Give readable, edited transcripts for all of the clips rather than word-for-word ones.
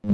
My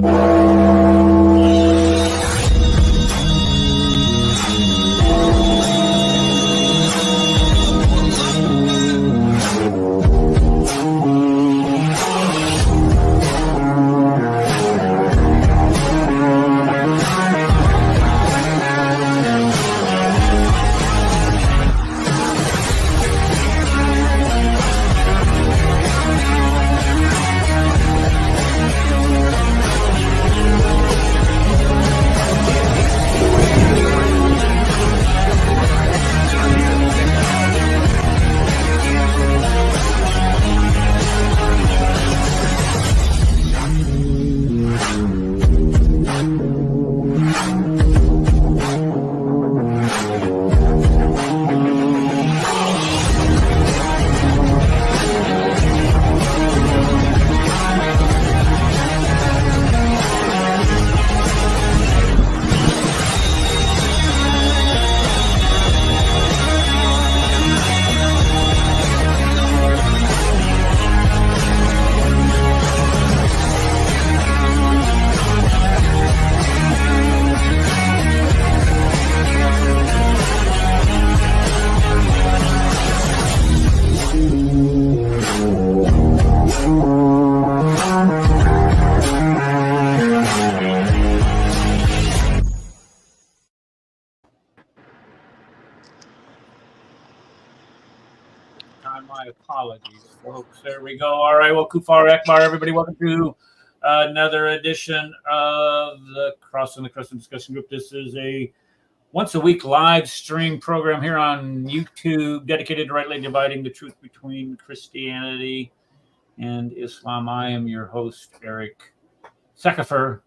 apologies, folks. There we go. All right. Well, Kufar Akbar, everybody. Welcome to another edition of the Crossing the Crescent discussion group. This is a once a week live stream program here on YouTube dedicated to rightly dividing the truth between Christianity and Islam. I am your host, Eric Sakafer,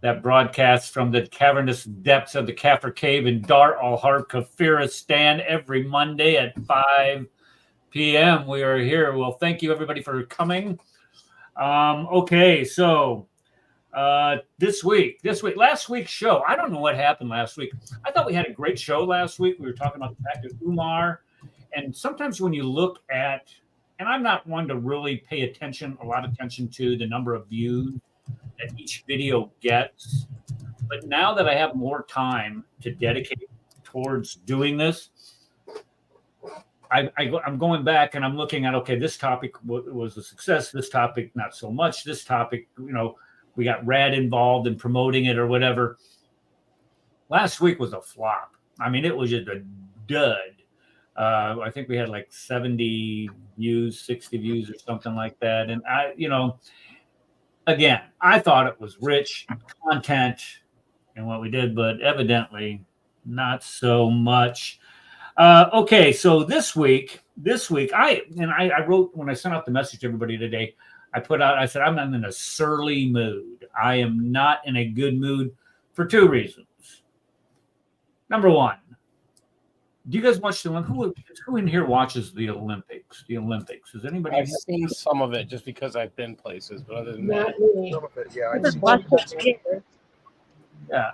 that broadcasts from the cavernous depths of the Kafir Cave in Dar al-Harb, Kafiristan, every Monday at 5 p.m. We are here. Well, thank you, everybody, for coming. Okay, so this week, last week's show, I don't know what happened last week. I thought we had a great show last week. We were talking about the fact that Umar, and sometimes when you look at, and I'm not one to really pay a lot of attention to the number of views that each video gets, but now that I have more time to dedicate towards doing this, I'm going back and I'm looking at, okay, this topic was a success. This topic, not so much. This topic, we got Rad involved in promoting it or whatever. Last week was a flop. I mean, it was just a dud. I think we had like 70 views, 60 views or something like that. And again, I thought it was rich content in what we did, but evidently not so much. Okay, so this week, I wrote, when I sent out the message to everybody today, I said, I'm not in a surly mood. I am not in a good mood for two reasons. Number one, do you guys watch the Olympics? Who in here watches the Olympics? Is anybody? I've seen some of it just because I've been places, but other than that, some of it, yeah. I've seen Yeah,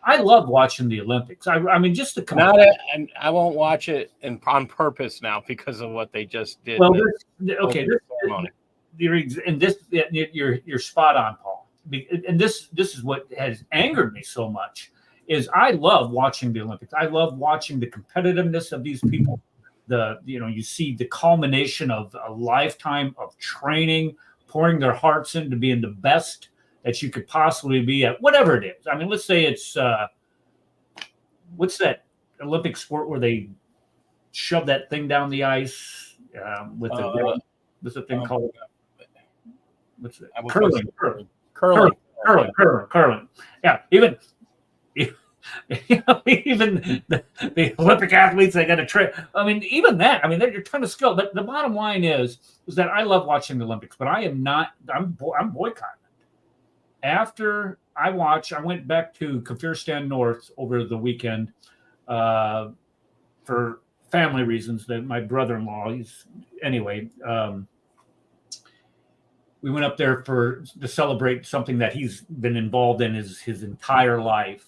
I love watching the Olympics. I mean, just to come out, and I won't watch it on purpose now because of what they just did. Well, you're spot on, Paul. And this is what has angered me so much. Is I love watching the Olympics. I love watching the competitiveness of these people. You see the culmination of a lifetime of training, pouring their hearts into being the best that you could possibly be at whatever it is. I mean, let's say it's what's that Olympic sport where they shove that thing down the ice what's the thing called? What's it? Curling. Yeah, even the Olympic athletes, they got to train. I mean, even that. I mean, they're a ton of skill. But the bottom line is that I love watching the Olympics, but I am not. I'm boycotting. After I went back to Kafiristan North over the weekend for family reasons. That my brother-in-law, we went up there to celebrate something that he's been involved in his entire life.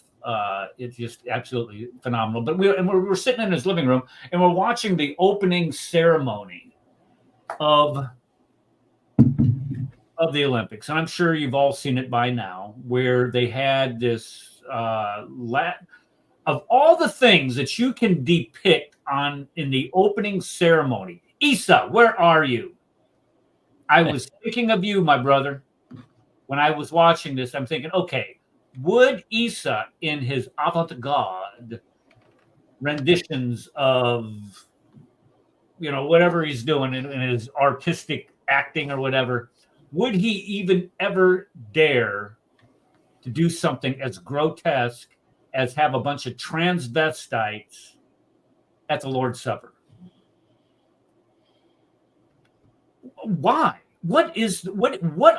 It's just absolutely phenomenal. But we're sitting in his living room and we're watching the opening ceremony of of the Olympics, and I'm sure you've all seen it by now, where they had this of all the things that you can depict on in the opening ceremony. Isa, where are you? I was thinking of you, my brother. When I was watching this, I'm thinking, okay, would Isa, in his avant-garde renditions of, whatever he's doing in his artistic acting or whatever, would he even ever dare to do something as grotesque as have a bunch of transvestites at the Lord's Supper? Why? What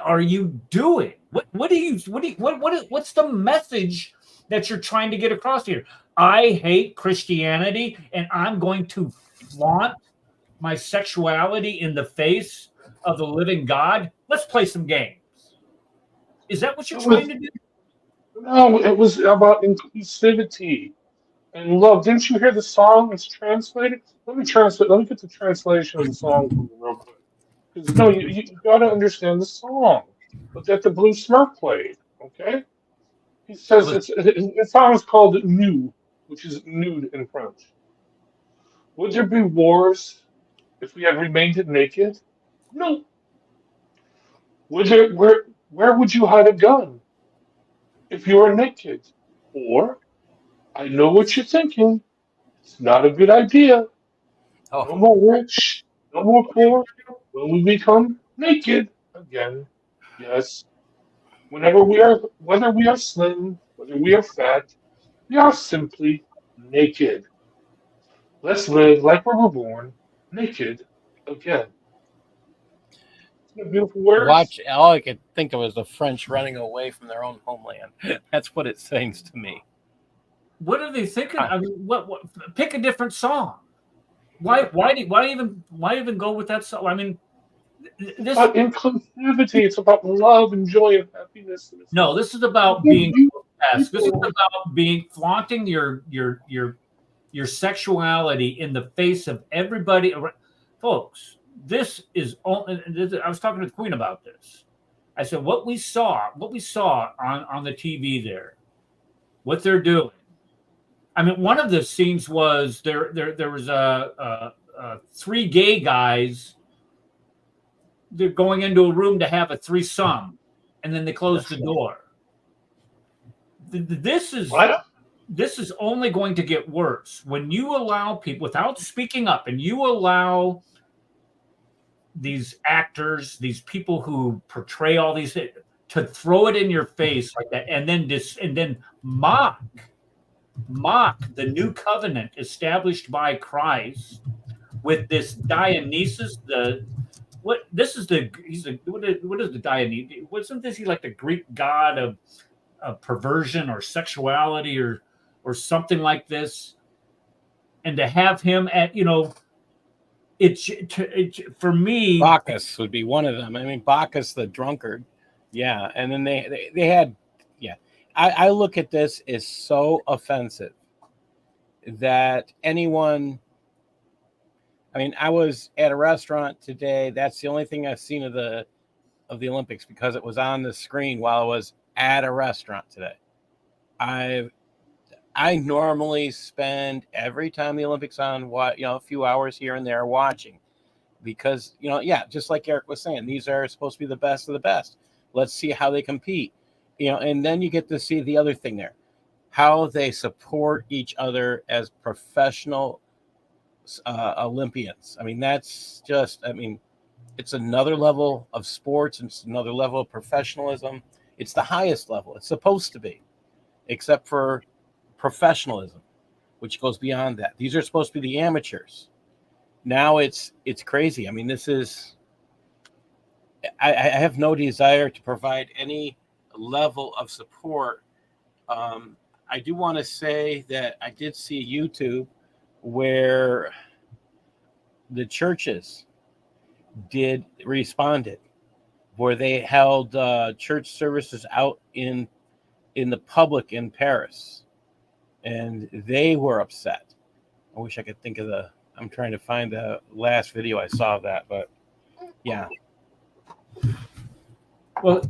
are you doing? What's the message that you're trying to get across here? I hate Christianity and I'm going to flaunt my sexuality in the face of the living God. Let's play some games. Is that what you're trying to do? No, it was about inclusivity and love. Didn't you hear the song? It's translated. Let me translate. Let me get the translation of the song for you real quick. Because no, you got to understand the song. But that the Blue Smurf played. Okay. He says the song is called "Nu," which is nude in French. Would there be wars if we had remained naked? No. Would there? Where would you hide a gun if you were naked? Or I know what you're thinking. It's not a good idea. Oh, No more rich, no more poor. When we become naked again, yes. Whether we are slim, whether we are fat, we are simply naked. Let's live like we were born, naked again. Isn't that beautiful words? all I could think of is the French running away from their own homeland. That's what it sings to me. What are they thinking? I mean, what pick a different song. Why even go with that song? I mean, this About inclusivity. It's about love and joy and happiness. no, this is about being grotesque. This is about flaunting your sexuality in the face of everybody around. Folks, this is only. I was talking to the Queen about this. I said what we saw on the TV there, what they're doing. I mean, one of the scenes was there was three gay guys. They're going into a room to have a threesome, and then they close the door. This is only going to get worse when you allow people without speaking up, and you allow these actors, these people who portray all these to throw it in your face like that, and then mock the new covenant established by Christ with this Dionysus. What is the Dionysus? Wasn't this he like the Greek god of perversion or sexuality or something like this? And to have him at it's for me. Bacchus would be one of them. I mean, Bacchus the drunkard, yeah. And then they had, yeah. I look at this as so offensive that anyone. I mean, I was at a restaurant today. That's the only thing I've seen of the Olympics because it was on the screen while I was at a restaurant today. I normally spend every time the Olympics on a few hours here and there watching because just like Eric was saying, these are supposed to be the best of the best. Let's see how they compete. And then you get to see the other thing there, how they support each other as professional Olympians. I mean, it's another level of sports. It's another level of professionalism. It's the highest level. It's supposed to be, except for professionalism, which goes beyond that. These are supposed to be the amateurs. Now it's crazy. I mean, this is, I have no desire to provide any level of support. I do want to say that I did see YouTube where the churches responded, where they held church services out in the public in Paris, and they were upset. I wish I could think of I'm trying to find the last video I saw of that, but yeah. Well,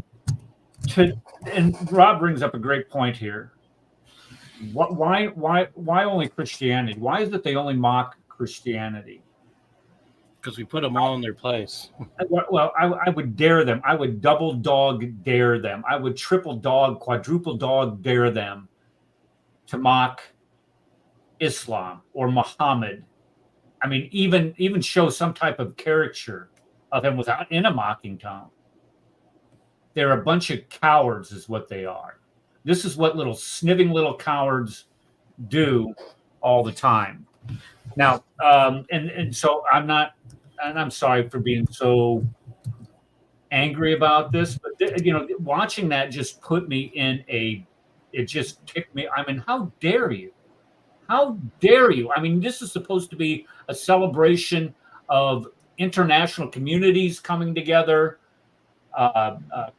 and Rob brings up a great point here. Why only Christianity? Why is it they only mock Christianity? Because we put them all in their place. Well, I would dare them. I would double dog dare them. I would triple dog, quadruple dog dare them to mock Islam or Muhammad. I mean, even show some type of caricature of him without in a mocking tone. They're a bunch of cowards, is what they are. This is what little sniving little cowards do all the time. Now, and so I'm not, and I'm sorry for being so angry about this, but watching that just put me in it just kicked me. I mean, how dare you? How dare you? I mean, this is supposed to be a celebration of international communities coming together,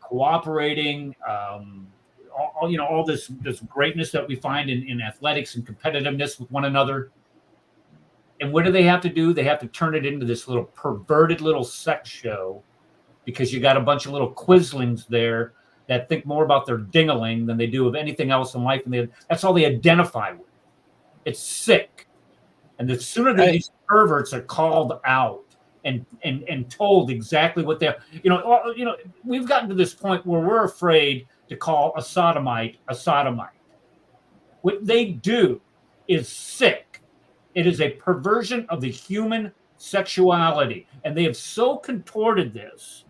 cooperating, all this greatness that we find in athletics and competitiveness with one another. And what do they have to do? They have to turn it into this little perverted little sex show because you got a bunch of little quislings there that think more about their ding-a-ling than they do of anything else in life. And that's all they identify with. It's sick. And the sooner that these perverts are called out and told exactly what they're, we've gotten to this point where we're afraid to call a sodomite a sodomite. What they do is sick. It is a perversion of the human sexuality. And they have so contorted this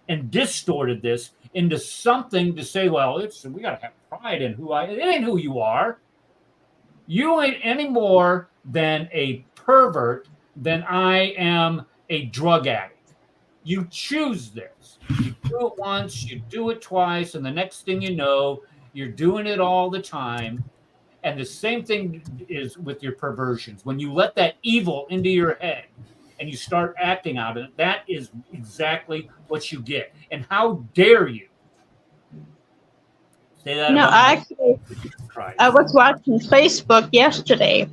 and distorted this into something to say, well, we got to have pride in it ain't who you are. You ain't any more than a pervert than I am a drug addict. You choose this. You do it once, you do it twice, and the next thing you know, you're doing it all the time. And the same thing is with your perversions. When you let that evil into your head and you start acting out of it, that is exactly what you get. And how dare you say that? No, actually, I was watching Facebook yesterday,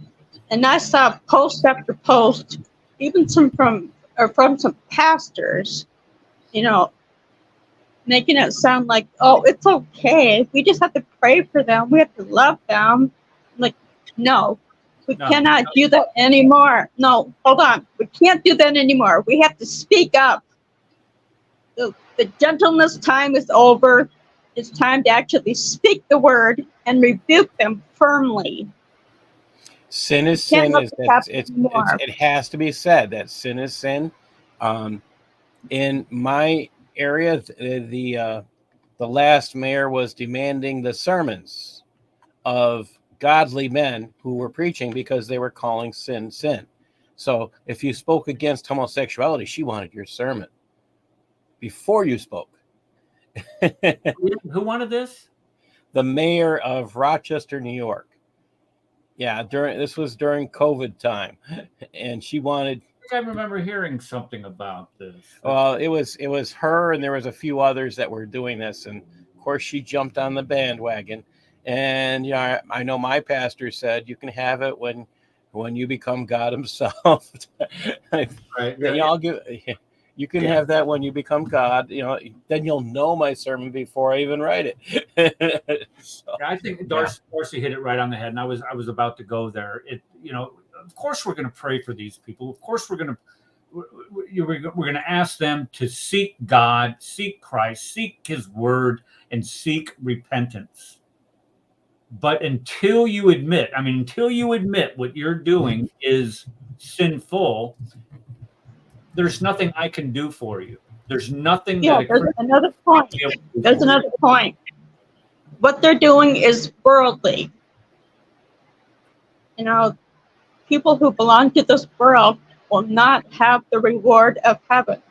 and I saw post after post, even from some pastors, making it sound like, oh, it's okay. We just have to pray for them. We have to love them. Like, no, we cannot do that anymore. No, hold on. We can't do that anymore. We have to speak up. The gentleness time is over. It's time to actually speak the word and rebuke them firmly. Sin is sin. It has to be said that sin is sin. In my area, the last mayor was demanding the sermons of godly men who were preaching because they were calling sin sin. So if you spoke against homosexuality, she wanted your sermon before you spoke. Who wanted this? The mayor of Rochester, New York. Yeah, this was during COVID time, and she wanted. I remember hearing something about this. Well, it was her, and there was a few others that were doing this, and of course she jumped on the bandwagon. And I know my pastor said you can have it when you become God Himself. Right. You can have that when you become God. Then you'll know my sermon before I even write it. I think Darcy hit it right on the head, and I was about to go there. Of course, we're going to pray for these people. Of course, we're going to ask them to seek God, seek Christ, seek His Word, and seek repentance. But until you admit what you're doing is sinful, there's nothing I can do for you. There's nothing. Yeah, there's another point. There's another point. What they're doing is worldly. People who belong to this world will not have the reward of heaven.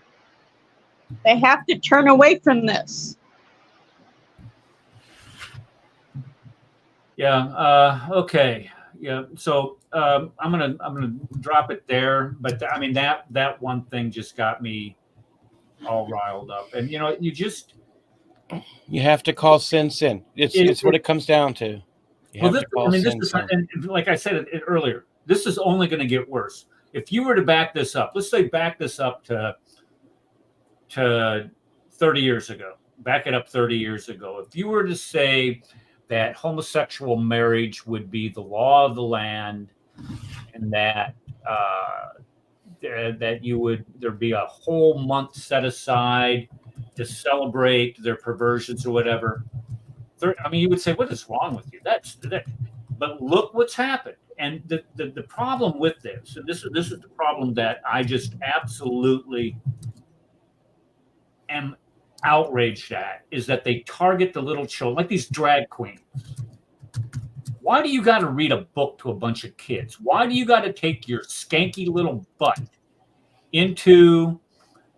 They have to turn away from this. Yeah. Okay. Yeah. So I'm gonna drop it there. But I mean that one thing just got me all riled up. And you have to call sin sin. It's what it comes down to. And like I said earlier, this is only going to get worse. If you were to back this up, let's say back this up to 30 years ago, back it up 30 years ago. If you were to say that homosexual marriage would be the law of the land, and that there'd be a whole month set aside to celebrate their perversions or whatever, you would say, what is wrong with you? That's that. But look what's happened. And the problem with this, and this is the problem that I just absolutely am outraged at, is that they target the little children, like these drag queens. Why do you got to read a book to a bunch of kids? Why do you got to take your skanky little butt into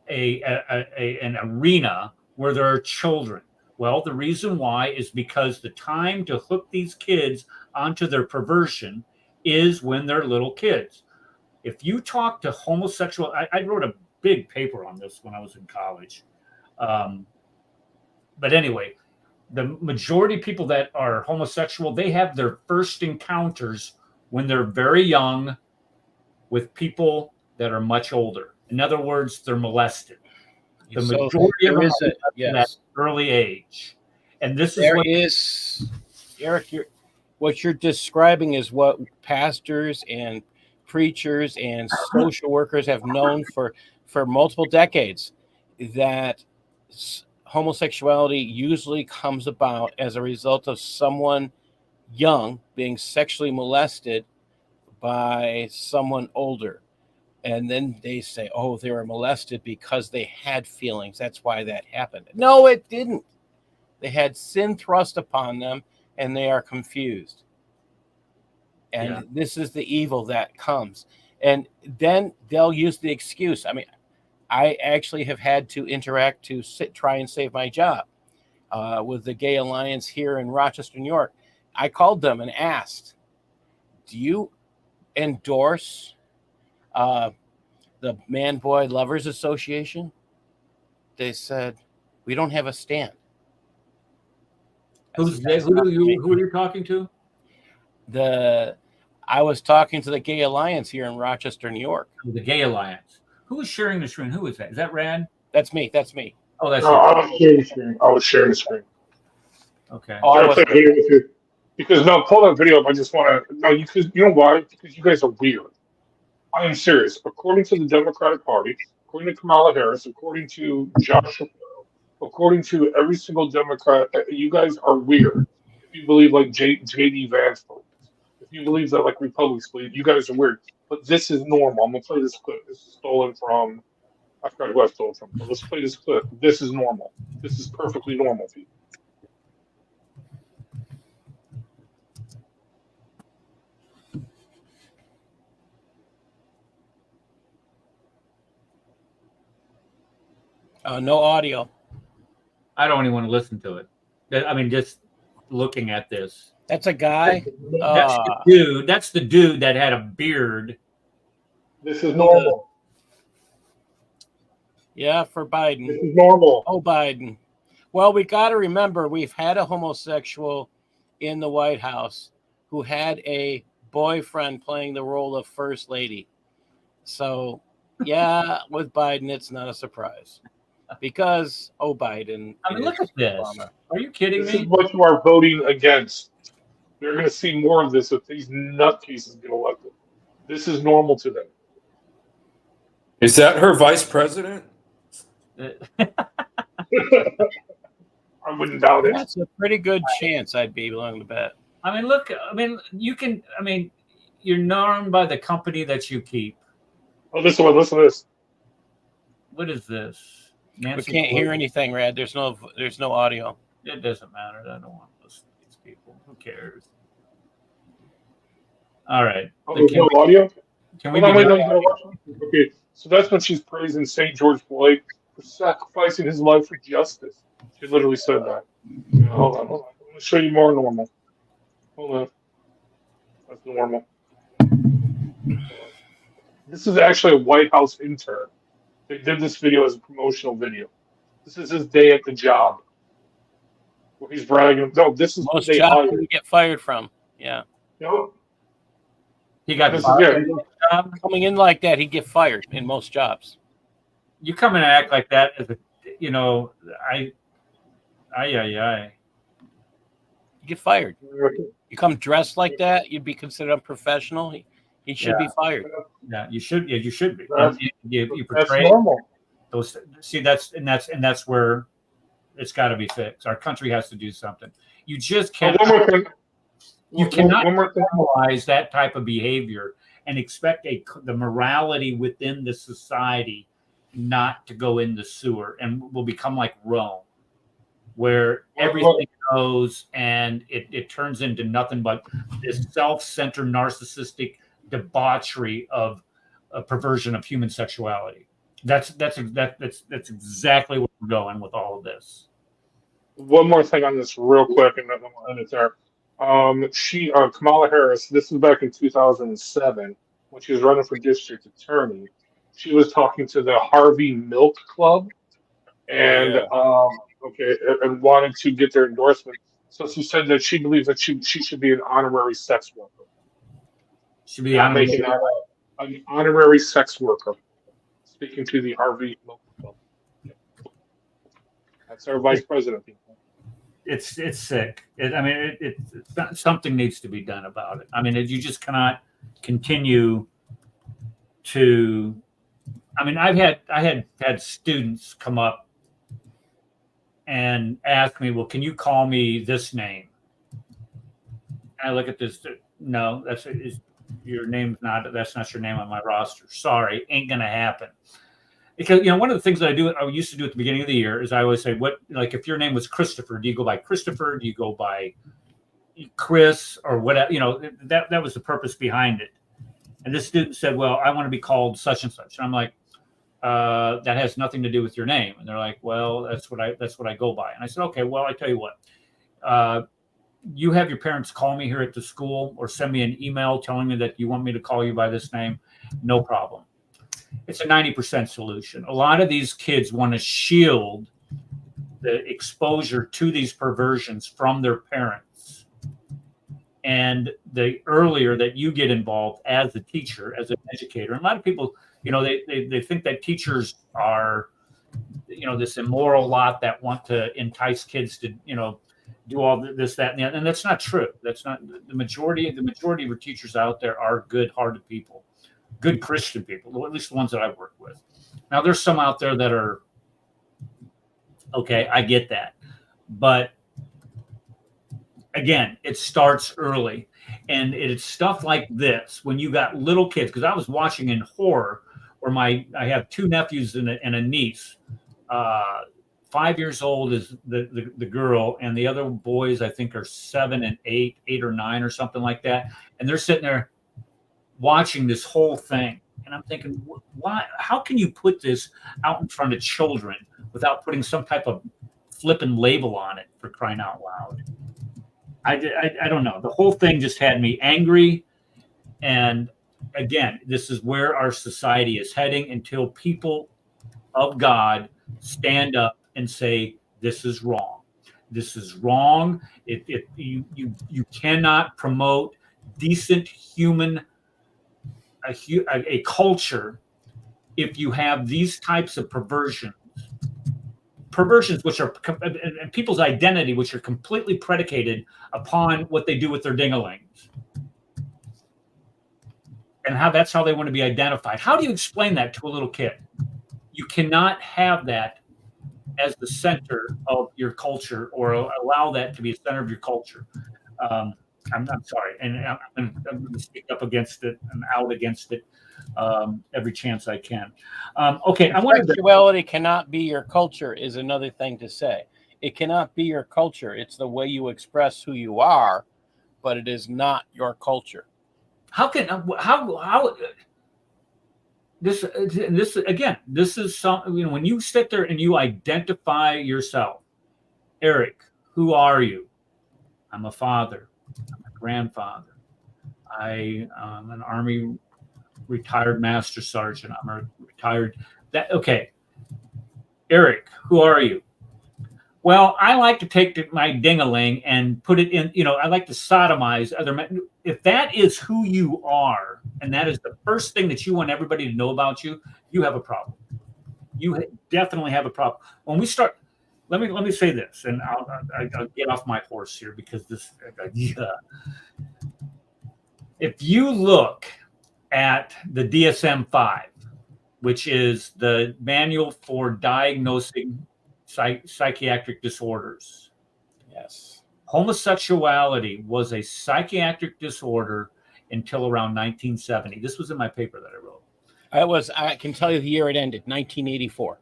an arena where there are children? Well, the reason why is because the time to hook these kids onto their perversion is when they're little kids. If you talk to homosexual, I wrote a big paper on this when I was in college. But anyway, the majority of people that are homosexual, they have their first encounters when they're very young with people that are much older. In other words, they're molested. The majority of them are at that early age. And this is Eric, what you're describing is what pastors and preachers and social workers have known for multiple decades, that homosexuality usually comes about as a result of someone young being sexually molested by someone older. And then they say, oh, they were molested because they had feelings. That's why that happened. No, it didn't. They had sin thrust upon them, and they are confused. And this is the evil that comes. And then they'll use the excuse. I mean, I actually have had to interact to try and save my job with the Gay Alliance here in Rochester, New York. I called them and asked, do you endorse the Man Boy Lovers Association? They said, we don't have a stand. Who are you talking to? I was talking to the Gay Alliance here in Rochester, New York. The Gay Alliance. Who is sharing the screen? Who is that? Is that Rand? That's me. Oh, that's no, you. I was sharing the screen. Okay. Oh, I play video with you. Because pull that video up. I just want to because you know why? Because you guys are weird. I am serious. According to the Democratic Party, according to Kamala Harris, according to Josh Shapiro, according to every single Democrat, you guys are weird. If you believe like J.D. Vance believes, if you believe that like Republicans believe, you guys are weird. But this is normal. I'm gonna play this clip. This is stolen from. I forgot who I stole it from. But let's play this clip. This is normal. This is perfectly normal, people. No audio. I don't even want to listen to it. I mean, just looking at this. That's a guy. That's the dude that had a beard. This is normal. Yeah, for Biden. This is normal. Oh, Biden. Well, we got to remember we've had a homosexual in the White House who had a boyfriend playing the role of First Lady. So, yeah, with Biden, it's not a surprise. Because, Biden. I mean, look at this. Obama. Are you kidding me? This is what you are voting against. You're going to see more of this if these nutcases get elected. This is normal to them. Is that her vice president? I wouldn't doubt it. That's a pretty good chance, I'd be willing to bet. I mean, look, you're known by the company that you keep. Oh, listen to this. What is this? Nancy, we can't hear anything, Rad. There's no audio. It doesn't matter. I don't want to listen to these people. Who cares? All right. Oh, there's no audio? Can we Okay, so that's when she's praising St. George Floyd for sacrificing his life for justice. She literally said that. Hold on. I'm going to show you more normal. Hold on. That's normal. This is actually a White House intern. They did this video as a promotional video. This is his day at the job. Where he's bragging. No, this is most jobs you get fired from. Yeah. Nope. He got fired. Coming in like that, he'd get fired in most jobs. You come in and act like that as Aye. You get fired. You come dressed like that, you'd be considered unprofessional. He should be fired. Yeah, you should. Yeah, you should be. You That's portray normal. those. See, that's where it's got to be fixed. Our country has to do something. You just can't. One more thing. You cannot One more thing. normalize that type of behavior and expect the morality within the society not to go in the sewer, and will become like Rome, where everything goes and it turns into nothing but this self-centered, narcissistic debauchery of a perversion of human sexuality. That's exactly where we're going with all of this. One more thing on this real quick, and then we'll end it there. Kamala Harris, this was back in 2007 when she was running for district attorney. She was talking to the Harvey Milk Club and and wanted to get their endorsement. So she said that she believes that she should be an honorary sex worker. Should be an honorary sex worker. Speaking to the Harvey Milk Club. That's our vice president. It's sick. Something needs to be done about it. I mean, you just cannot continue to. I mean, I had students come up and ask me, "Well, can you call me this name?" And I look at this. No, your name's not. That's not your name on my roster. Sorry, ain't gonna happen. Because one of the things that I used to do at the beginning of the year is I always say, if your name was Christopher, do you go by Christopher? Do you go by Chris or whatever? That was the purpose behind it. And this student said, "Well, I want to be called such and such." And I'm like, "That has nothing to do with your name." And they're like, "Well, that's what I go by." And I said, "Okay, well, I tell you what, you have your parents call me here at the school or send me an email telling me that you want me to call you by this name. No problem." It's a 90% solution. A lot of these kids want to shield the exposure to these perversions from their parents. And the earlier that you get involved as a teacher, as an educator, and a lot of people, they think that teachers are, this immoral lot that want to entice kids to, do all this, that, and the other. And that's not true. That's not the majority. The majority of our teachers out there are good-hearted people. Good Christian people, at least the ones that I've worked with. Now, there's some out there that are, okay, I get that. But again, it starts early. And it's stuff like this when you got little kids, because I was watching in horror where I have two nephews and a niece. 5 years old is the girl, and the other boys, I think, are 7 and 8 or 9 or something like that. And they're sitting there watching this whole thing, and I'm thinking, why? How can you put this out in front of children without putting some type of flippin' label on it, for crying out loud? I don't know. The whole thing just had me angry, and again, this is where our society is heading until people of God stand up and say, "This is wrong. This is wrong." You cannot promote decent human. A culture if you have these types of perversions which are and people's identity, which are completely predicated upon what they do with their dingalings and that's how they want to be identified. How do you explain that to a little kid? You cannot have that as the center of your culture or allow that to be the center of your culture. I'm sorry, and I'm going to speak up against it and out against it every chance I can. Okay, I wanted sexuality cannot be your culture is another thing to say. It cannot be your culture. It's the way you express who you are, but it is not your culture. How this again? This is something. When you sit there and you identify yourself, Eric, who are you? I'm a father. I'm a grandfather. I'm an Army retired master sergeant. I'm a retired. Okay. Eric, who are you? Well, I like to take my ding-a-ling and put it in, I like to sodomize other men. If that is who you are, and that is the first thing that you want everybody to know about you, you have a problem. You definitely have a problem. When we start, let me say this, and I'll get off my horse here because this. If you look at the DSM-5, which is the manual for diagnosing psychiatric disorders, Yes. homosexuality was a psychiatric disorder until around 1970. This was in my paper that I wrote. I can tell you the year it ended, 1984.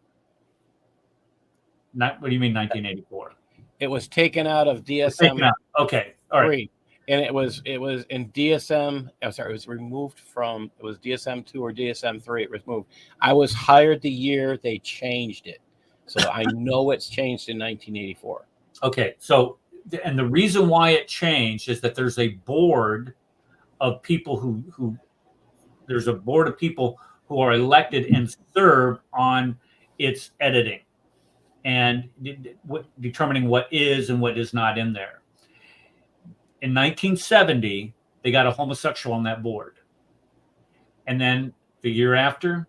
What do you mean 1984? It was taken out of DSM Okay, all right. 3, and it was in DSM. Oh, sorry, it was removed from. It was DSM 2 or DSM 3. It was moved. I was hired the year they changed it, so I know it's changed in 1984. Okay, so and the reason why it changed is that there's a board of people who there's a board of people who are elected and serve on its editing and determining what is and what is not in there. In 1970, they got a homosexual on that board. And then the year after,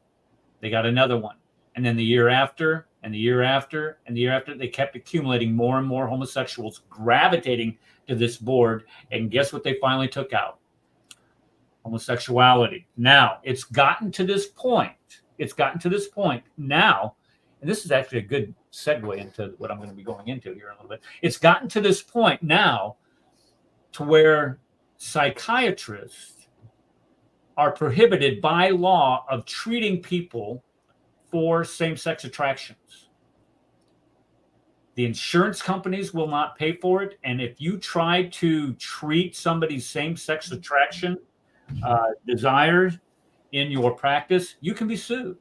they got another one. And then the year after, and the year after, and the year after, they kept accumulating more and more homosexuals gravitating to this board. And guess what they finally took out? Homosexuality. Now, it's gotten to this point. Now, and this is actually a good segue into what I'm going to be going into here in a little bit. It's gotten to this point now to where psychiatrists are prohibited by law of treating people for same-sex attractions. The insurance companies will not pay for it, and if you try to treat somebody's same-sex attraction desires in your practice, you can be sued.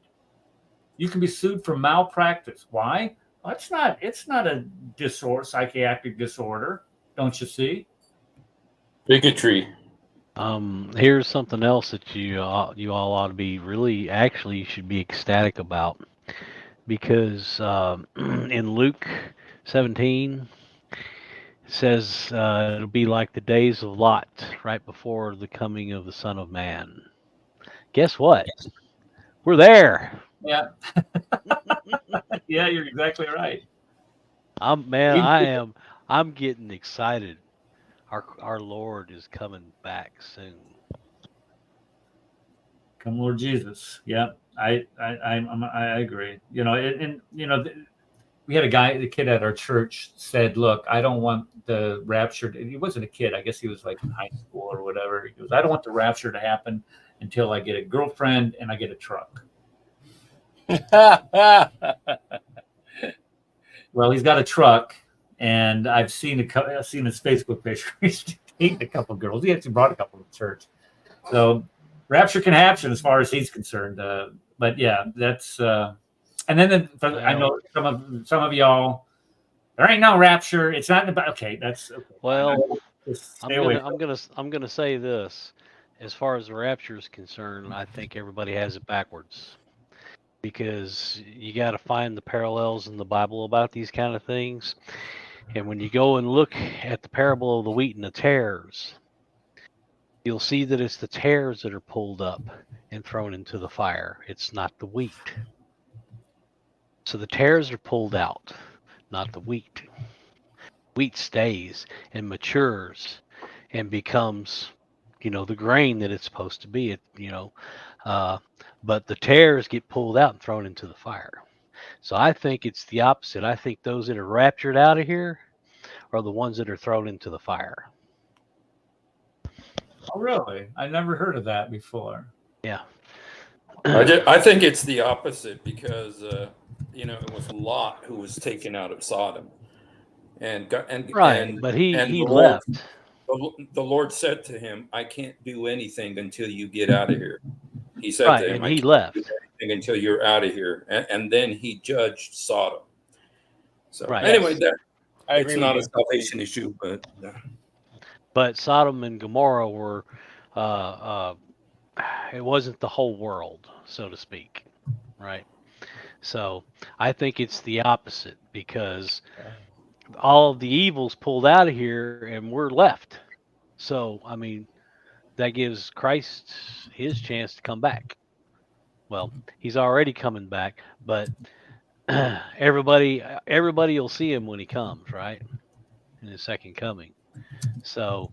You can be sued for malpractice. Why? Well, it's not a disorder, psychiatric disorder, don't you see? Bigotry. Here's something else that you all ought to be really, actually, you should be ecstatic about, because in Luke 17 it says it'll be like the days of Lot right before the coming of the Son of Man. Guess what? We're there. Yeah. Yeah, you're exactly right. I'm getting excited. Our Lord is coming back soon. Come, Lord Jesus. Yeah, I agree. We had a kid at our church said, "Look, I don't want the rapture." He wasn't a kid. I guess he was like in high school or whatever. He goes, "I don't want the rapture to happen until I get a girlfriend and I get a truck." Well, he's got a truck, and I've seen his Facebook page. He's dating a couple of girls. He actually brought a couple to church. So rapture can happen as far as he's concerned. But yeah, that's and then I know some of y'all, there ain't no rapture. It's not about. Okay, that's okay. Well, I'm gonna say this. As far as the rapture is concerned, I think everybody has it backwards, because you got to find the parallels in the Bible about these kind of things. And when you go and look at the parable of the wheat and the tares, you'll see that it's the tares that are pulled up and thrown into the fire. It's not the wheat. So the tares are pulled out, not the wheat. Wheat stays and matures and becomes, the grain that it's supposed to be. But the tares get pulled out and thrown into the fire. So I think it's the opposite. I think those that are raptured out of here are the ones that are thrown into the fire. Oh, really? I never heard of that before. Yeah. I think it's the opposite, because it was Lot who was taken out of Sodom, and but he the left. The Lord said to him, "I can't do anything until you get out of here." He said to him, and he left. Until you're out of here, and then he judged Sodom. So Right. anyway, It's not a salvation issue, But Sodom and Gomorrah were, it wasn't the whole world, so to speak, right? So I think it's the opposite, because all of the evil's pulled out of here and we're left. So, that gives Christ his chance to come back. Well, he's already coming back, but everybody will see him when he comes, right? In his second coming. So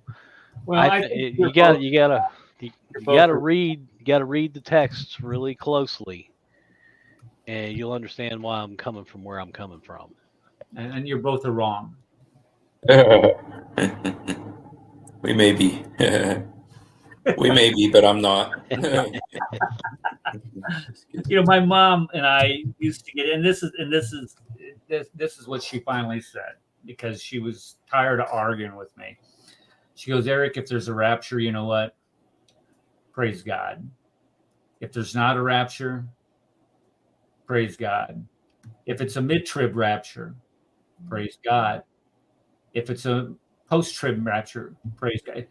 Well, I think you gotta read the texts really closely, and you'll understand why I'm coming from where I'm coming from. and you're both are wrong. We may be. We may be, but I'm not. My mom and I used to get, and this is what she finally said, because she was tired of arguing with me. She goes, Eric, if there's a rapture, you know what? Praise God. If there's not a rapture, praise God. If it's a mid-trib rapture, praise God. If it's a post-trib rapture, praise God.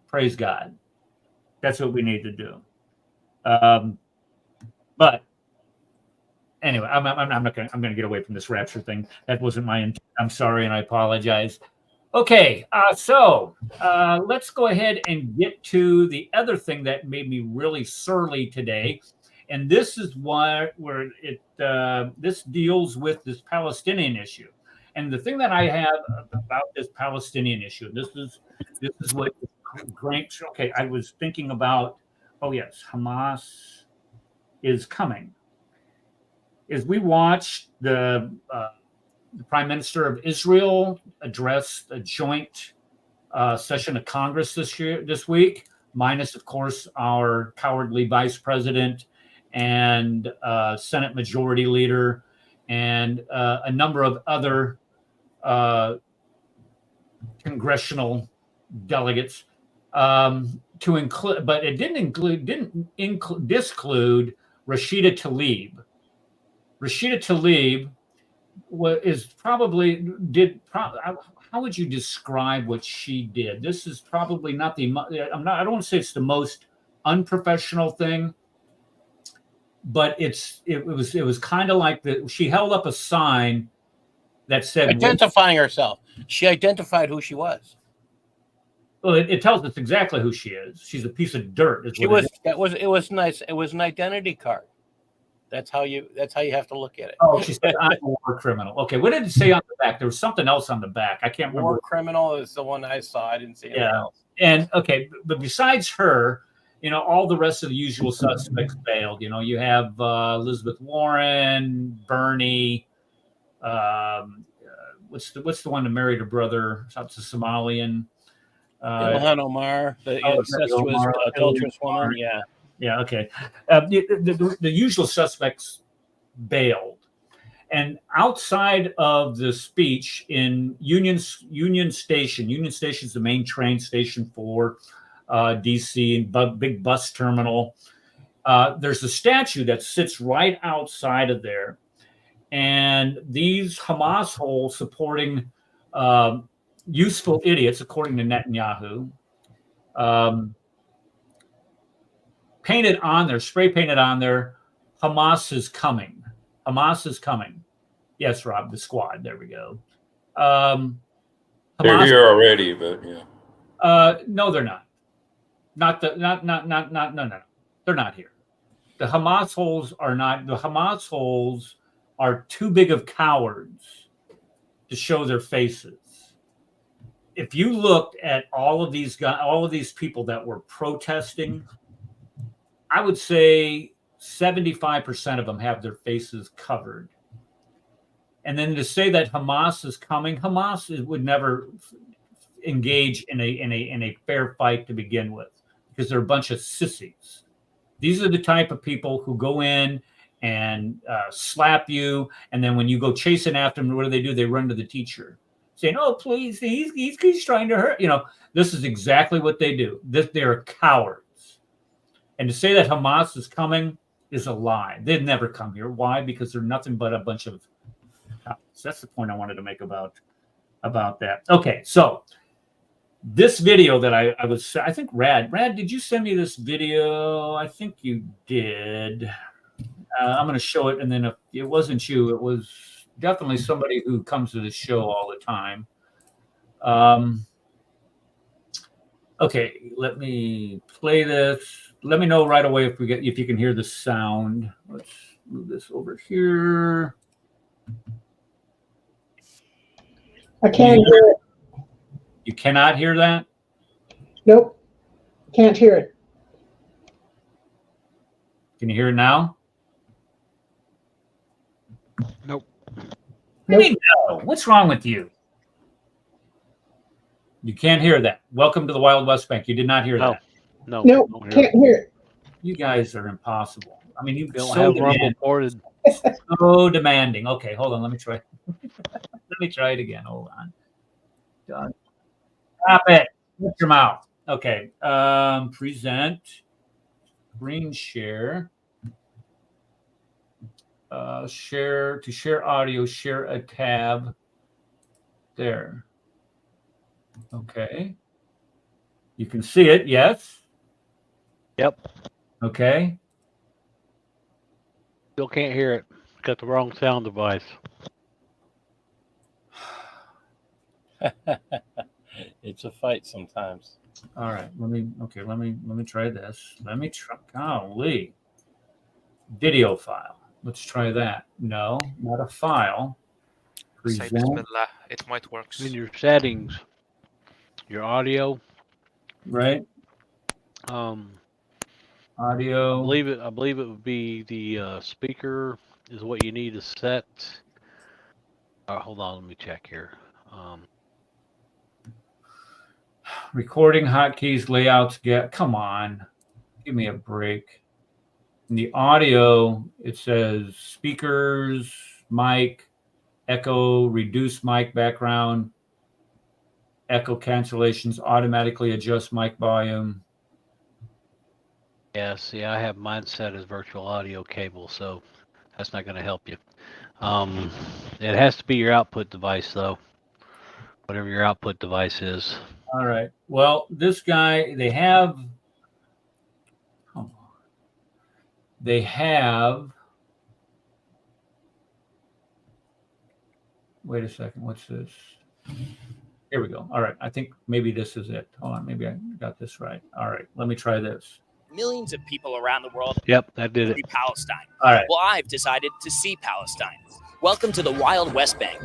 Praise God. That's what we need to do. But anyway, I'm not going. I'm going to get away from this rapture thing. That wasn't my intent. I'm sorry, and I apologize. Okay, so let's go ahead and get to the other thing that made me really surly today, and this is where this deals with this Palestinian issue. And the thing that I have about this Palestinian issue, this is what great. Okay, I was thinking about. Oh yes, Hamas is coming. As we watched the Prime Minister of Israel address a joint session of Congress this week, minus, of course, our cowardly Vice President and Senate Majority Leader and a number of other congressional delegates to include, but it didn't disclude Rashida Tlaib. Rashida Tlaib how would you describe what she did? This is probably not I don't want to say it's the most unprofessional thing, but it was kind of like she held up a sign that said identifying herself. She identified who she was. Well, it tells us exactly who she is. She's a piece of dirt. It was nice. It was an identity card. That's how you have to look at it. Oh, she said, I'm a war criminal. Okay, what did it say on the back? There was something else on the back. I can't remember. War criminal is the one I saw. I didn't see anything else. And okay, but besides her, all the rest of the usual suspects failed. You have Elizabeth Warren, Bernie. What's the one that married her brother? It's a Somalian. Ilhan Omar, the incestuous, adulterous woman. Yeah. Yeah, okay. The usual suspects bailed. And outside of the speech in Union Station is the main train station for D.C., big bus terminal. There's a statue that sits right outside of there. And these Hamas holes supporting useful idiots, according to Netanyahu, spray painted on there, Hamas is coming. Hamas is coming. Yes, Rob, the squad. There we go. They're here already, but yeah. No, they're not. No. They're not here. The Hamas holes are not. The Hamas holes are too big of cowards to show their faces. If you looked at all of these people that were protesting, I would say 75% of them have their faces covered. And then to say that Hamas is coming, Hamas would never engage in a fair fight to begin with, because they're a bunch of sissies. These are the type of people who go in and slap you, and then when you go chasing after them, what do? They run to the teacher, saying, "Oh, please, he's trying to hurt." This is exactly what they do. They're cowards. And to say that Hamas is coming is a lie. They'd never come here. Why? Because they're nothing but a bunch of cowards. That's the point I wanted to make about that. Okay, so this video that I think Rad, did you send me this video? I think you did. I'm going to show it, and then if it wasn't you, it was definitely somebody who comes to the show all the time. Okay, let me play this. Let me know right away if you can hear the sound. Let's move this over here. I can't hear it. You cannot hear that? Nope. Can't hear it. Can you hear it now? Nope. What do you mean, no? What's wrong with you? You can't hear that. Welcome to the Wild West Bank. You did not hear No. that. No. Nope. Don't hear Can't it. hear it. You guys are impossible. I mean, you We don't so have Rumble demanding. ported. So demanding. Okay, hold on. Let me try. Let me try it again. Hold on. Done. Stop it. Shut your mouth. Okay. Present. Screen share. Share to share audio. Share a tab. There. Okay. You can see it. Yes. Yep. Okay. Still can't hear it. Got the wrong sound device. It's a fight sometimes. All right. Let me try this. Let me try. Golly. Video file. Let's try that. No, not a file. Say Present. Bismillah. It might work. In your settings, your audio, Right. I Audio. believe it would be the speaker is what you need to set. Hold on, let me check here. Recording hotkeys, layouts. Come on. Give me a break. In the audio, it says speakers, mic, echo, reduce mic background, echo cancellations, automatically adjust mic volume. Yeah, see, I have mine set as virtual audio cable, so that's not going to help you. It has to be your output device, though. Whatever your output device is. All right. Well, this guy, they have. Wait a second. What's this? Here we go. All right. I think maybe this is it. Hold on. Maybe I got this right. All right. Let me try this. Millions of people around the world Yep, that did it. see Palestine. All right. Well, I've decided to see Palestine. Welcome to the Wild West Bank.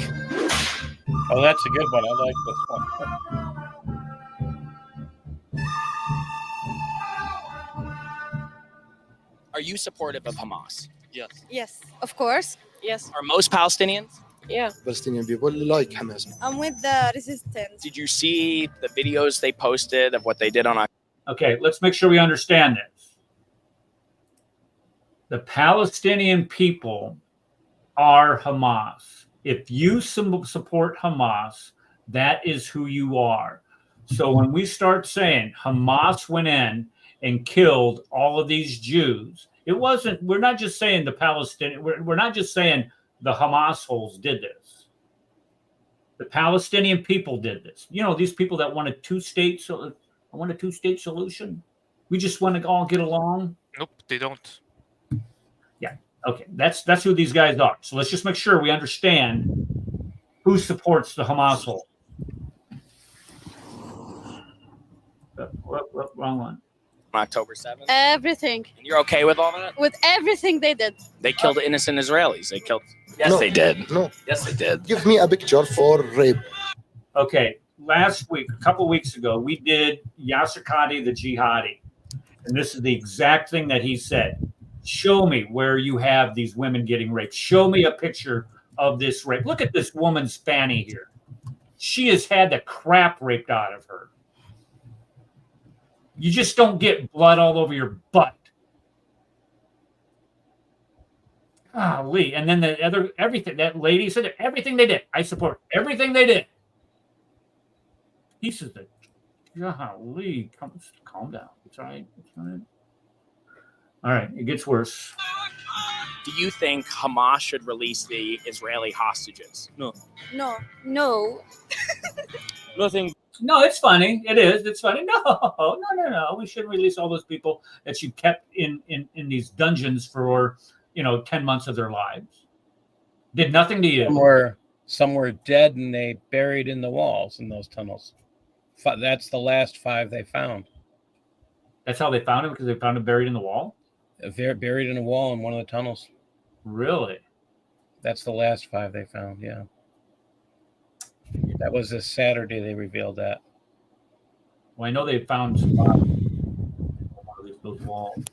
Oh, that's a good one. I like this one. Are you supportive of Hamas? Yes. Yes, of course. Yes. Are most Palestinians? Yeah. Palestinian people like Hamas. I'm with the resistance. Did you see the videos they posted of what they did on Okay. Let's make sure we understand this. The Palestinian people are Hamas. If you support Hamas, that is who you are. So when we start saying Hamas went in and killed all of these Jews, we're not just saying the Palestinian, we're not just saying the Hamas holes did this. The Palestinian people did this. You know, these people that want a two-state solution. We just want to all get along. Nope, they don't. Yeah. Okay. That's who these guys are. So let's just make sure we understand who supports the Hamas hole. Wrong one. October 7th? Everything. And you're okay with all that? With everything they did. They killed innocent Israelis. Yes, No. they did. No. Yes, they did. Give me a picture for rape. Okay. Last week, a couple weeks ago, we did Yasser Qadi the jihadi. And this is the exact thing that he said. Show me where you have these women getting raped. Show me a picture of this rape. Look at this woman's fanny here. She has had the crap raped out of her. You just don't get blood all over your butt. Golly. And then everything, that lady said everything they did. I support everything they did. Pieces of, golly, calm down. It's all right. It's all right. All right, it gets worse. Do you think Hamas should release the Israeli hostages? No. No. Nothing. No, it's funny. It is. It's funny. No. We shouldn't release all those people that you kept in these dungeons for 10 months of their lives. Did nothing to you. Some were dead and they buried in the walls in those tunnels. That's the last 5 they found. That's how they found him, because they found him buried in the wall? Buried in a wall in one of the tunnels. Really? That's the last 5 they found. Yeah. That was this Saturday they revealed that. Well, I know they found some on those walls.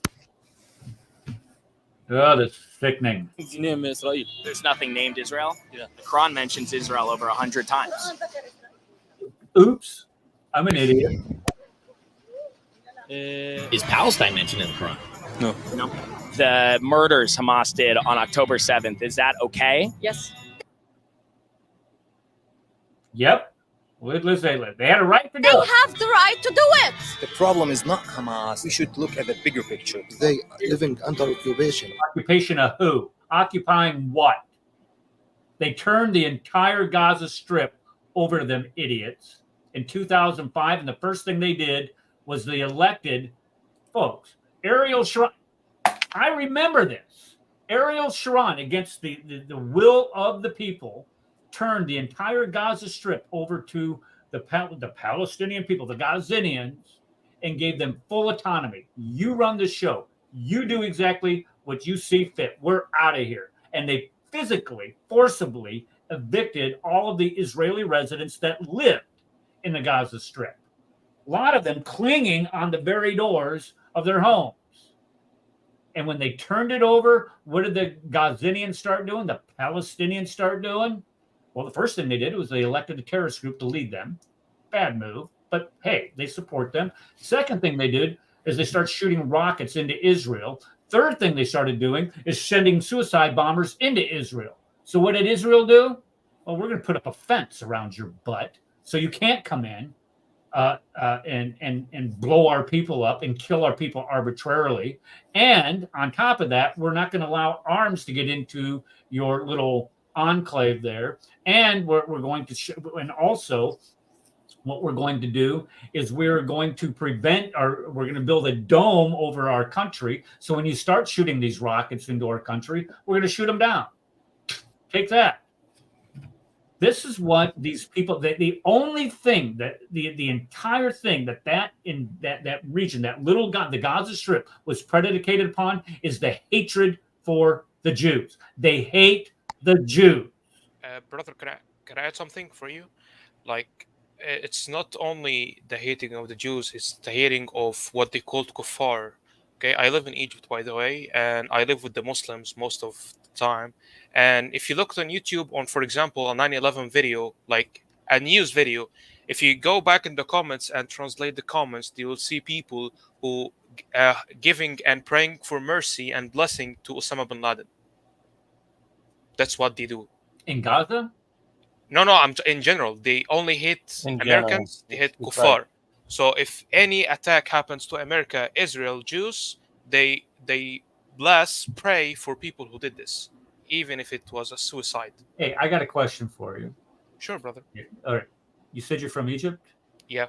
Oh, that's sickening. There's nothing named Israel. Yeah. The Quran mentions Israel over 100 times. Oops, I'm an idiot. Is Palestine mentioned in the Quran? No. The murders Hamas did on October 7th, is that okay? Yes. Yep. Listen, they had a right to do They it. have the right to do it. The problem is not Hamas. We should look at the bigger picture. They are living under occupation. Occupation of who? Occupying what? They turned the entire Gaza Strip over to them idiots in 2005, and the first thing they did was they elected, folks, Ariel Sharon. I remember this. Ariel Sharon, against the will of the people, turned the entire Gaza Strip over to the Palestinian people, the Gazanians, and gave them full autonomy. You run the show. You do exactly what you see fit. We're out of here. And they physically, forcibly evicted all of the Israeli residents that lived in the Gaza Strip. A lot of them clinging on the very doors of their homes. And when they turned it over, what did the Gazanians start doing? The Palestinians start doing? Well, the first thing they did was they elected a terrorist group to lead them. Bad move, but hey, they support them. Second thing they did is they start shooting rockets into Israel. Third thing they started doing is sending suicide bombers into Israel. So what did Israel do? Well, we're going to put up a fence around your butt so you can't come in and blow our people up and kill our people arbitrarily. And on top of that, we're not going to allow arms to get into your little enclave there. And we're going to and also what we're going to do is we're going to prevent, or we're going to build a dome over our country. So when you start shooting these rockets into our country, we're going to shoot them down. Take that. This is what these people, the only thing that the entire thing that in that region, that little the Gaza Strip was predicated upon is the hatred for the Jews. They hate the Jews. Brother, can I add something for you? Like, it's not only the hating of the Jews, it's the hating of what they called kuffar. Okay, I live in Egypt, by the way, and I live with the Muslims most of the time. And if you looked on YouTube on, for example, a 9/11 video, like a news video, if you go back in the comments and translate the comments, you will see people who giving and praying for mercy and blessing to Osama bin Laden. That's what they do. In Gaza? No, I'm in general. They only hate Americans. They hate kuffar. Right. So if any attack happens to America, Israel, Jews, they bless, pray for people who did this, even if it was a suicide. Hey, I got a question for you. Sure, brother. All right. You said you're from Egypt? Yeah.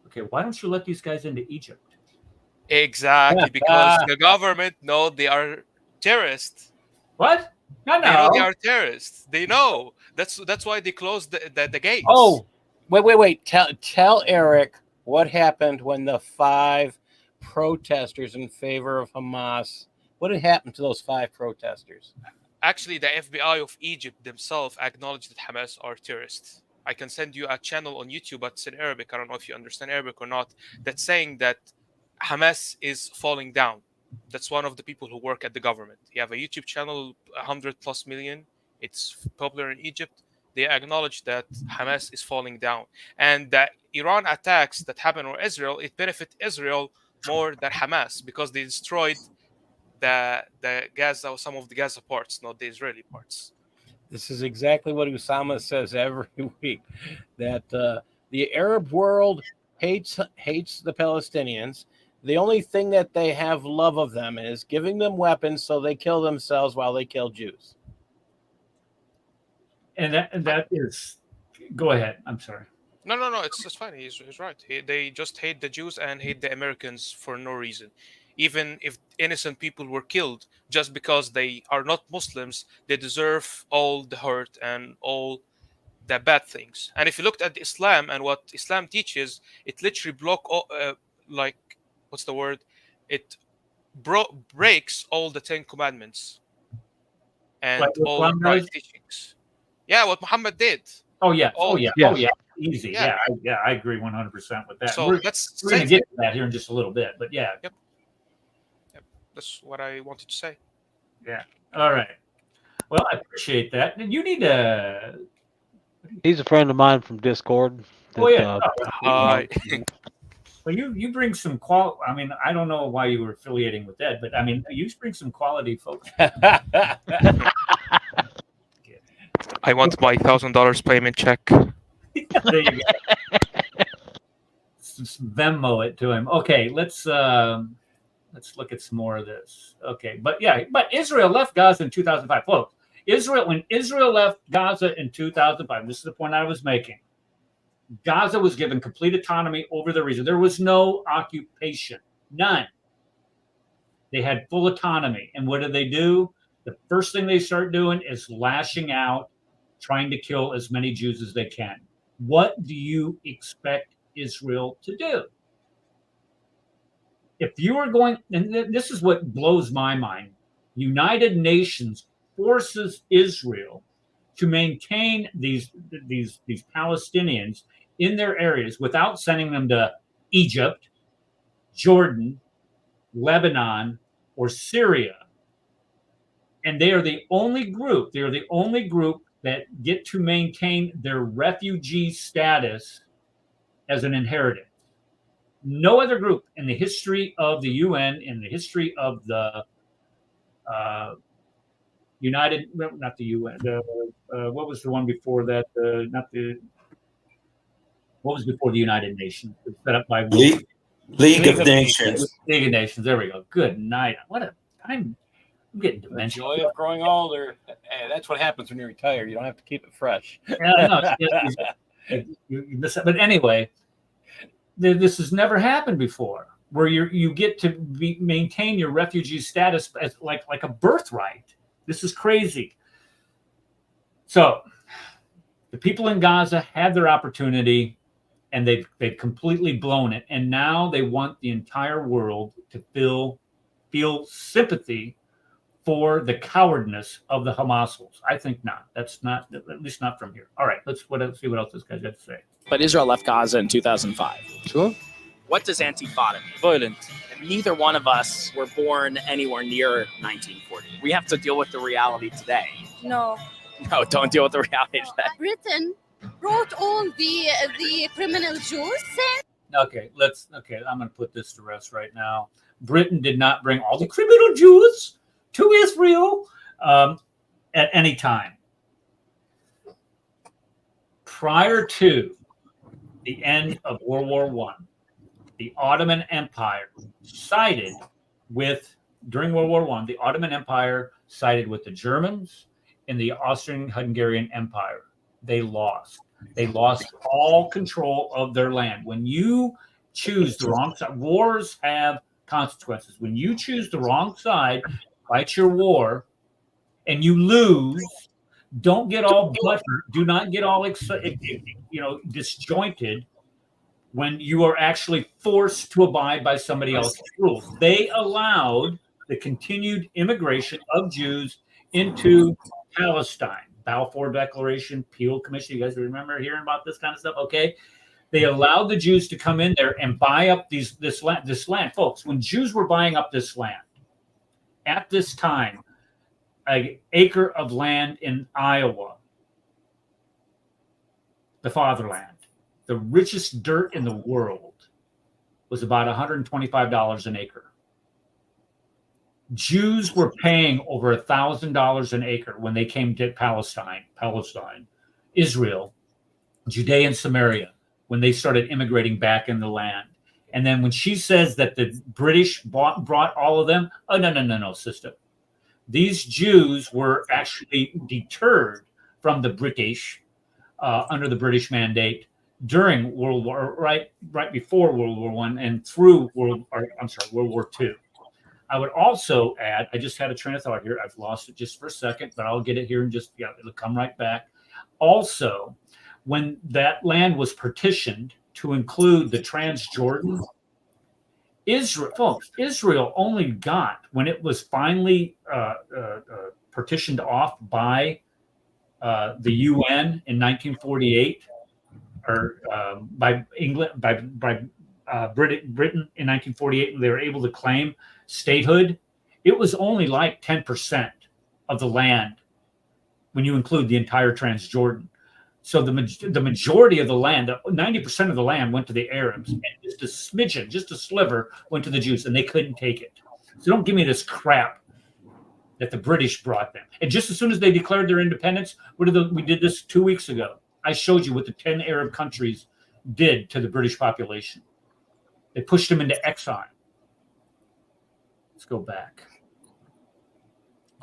Okay, why don't you let these guys into Egypt? Exactly, because the government know they are terrorists. What? No. They know they are terrorists. They know. That's why they closed the gates. Oh, wait. Tell Eric what happened when the 5 protesters in favor of Hamas. What had happened to those 5 protesters? Actually, the FBI of Egypt themselves acknowledged that Hamas are terrorists. I can send you a channel on YouTube, but it's in Arabic. I don't know if you understand Arabic or not. That's saying that Hamas is falling down. That's one of the people who work at the government. You have a YouTube channel, 100+ million. It's popular in Egypt. They acknowledge that Hamas is falling down. And that Iran attacks that happen on Israel, it benefit Israel more than Hamas because they destroyed the Gaza, some of the Gaza parts, not the Israeli parts. This is exactly what Osama says every week, that the Arab world hates the Palestinians. The only thing that they have love of them is giving them weapons so they kill themselves while they kill Jews. And that is, go ahead. I'm sorry. No. It's fine. He's right. They just hate the Jews and hate the Americans for no reason. Even if innocent people were killed just because they are not Muslims, they deserve all the hurt and all the bad things. And if you looked at Islam and what Islam teaches, it literally what's the word? It breaks all the 10 commandments. and Like what all Islam right does? teachings. Yeah, what Muhammad did. Oh yeah. Oh, Oh yeah. yes. Oh yeah. Easy. Yeah. Yeah. I agree 100% with that. So We're that's going to get to that here in just a little bit, but yeah. Yep. That's what I wanted to say. Yeah. All right. Well, I appreciate that. And you need to. He's a friend of mine from Discord. Oh yeah. Hi. Well, you bring some qual. I mean, I don't know why you were affiliating with Ed, but I mean, you bring some quality folks. I want my $1,000 payment check. There you go. Venmo it to him. Okay, let's look at some more of this. Okay, but Israel left Gaza in 2005. Folks, when Israel left Gaza in 2005, this is the point I was making. Gaza was given complete autonomy over the region. There was no occupation, none. They had full autonomy. And what did they do? The first thing they start doing is lashing out, trying to kill as many Jews as they can. What do you expect Israel to do? If you are going, and this is what blows my mind, United Nations forces Israel to maintain these Palestinians in their areas without sending them to Egypt, Jordan, Lebanon, or Syria. And they are the only group that get to maintain their refugee status as an inheritance. No other group in the history of the UN, in the history of the not the UN, what was the one before that? What was before the United Nations? It was set up by League of Nations. League of Nations. There we go. Good night. What a I'm getting dementia. The joy of growing older. Hey, that's what happens when you retire. You don't have to keep it fresh. You miss it. But anyway, this has never happened before, where you get to maintain your refugee status as like a birthright. This is crazy. So the people in Gaza had their opportunity, and they've completely blown it. And now they want the entire world to feel sympathy for the cowardness of the Hamasals. I think not. That's not, at least not from here. All right, let's see what else this guy's got to say. But Israel left Gaza in 2005. Sure. What does Antifada mean? Violent. And neither one of us were born anywhere near 1940. We have to deal with the reality today. No. No, don't deal with the reality today. Britain brought all the criminal Jews. Okay, I'm going to put this to rest right now. Britain did not bring all the criminal Jews to Israel at any time. Prior to the end of World War I, the Ottoman Empire during World War I, the Ottoman Empire sided with the Germans and the Austrian-Hungarian Empire. They lost. They lost all control of their land. When you choose the wrong side, wars have consequences. When you choose the wrong side, fight your war, and you lose, don't get all buttered. Do not get all disjointed when you are actually forced to abide by somebody else's rules. They allowed the continued immigration of Jews into Palestine. Balfour Declaration, Peel Commission. You guys remember hearing about this kind of stuff? Okay. They allowed the Jews to come in there and buy up this land. Folks, when Jews were buying up this land, at this time, an acre of land in Iowa, the fatherland, the richest dirt in the world, was about $125 an acre. Jews were paying over $1,000 an acre when they came to Palestine, Israel, Judea and Samaria, when they started immigrating back in the land. And then when she says that the British brought all of them, oh, no, sister. These Jews were actually deterred from the British under the British mandate during World War, right before World War I and through World War II. I would also add, I just had a train of thought here. I've lost it just for a second, but I'll get it here and it'll come right back. Also, when that land was partitioned to include the Transjordan, Israel only got, when it was finally partitioned off by the UN in 1948, or by England, by Britain in 1948, and they were able to claim statehood, it was only like 10% of the land when you include the entire Transjordan. So the majority of the land, 90% of the land, went to the Arabs, and just a smidgen, just a sliver, went to the Jews, and they couldn't take it. So don't give me this crap that the British brought them. And just as soon as they declared their independence, we did this 2 weeks ago. I showed you what the 10 Arab countries did to the British population. They pushed them into exile. Let's go back.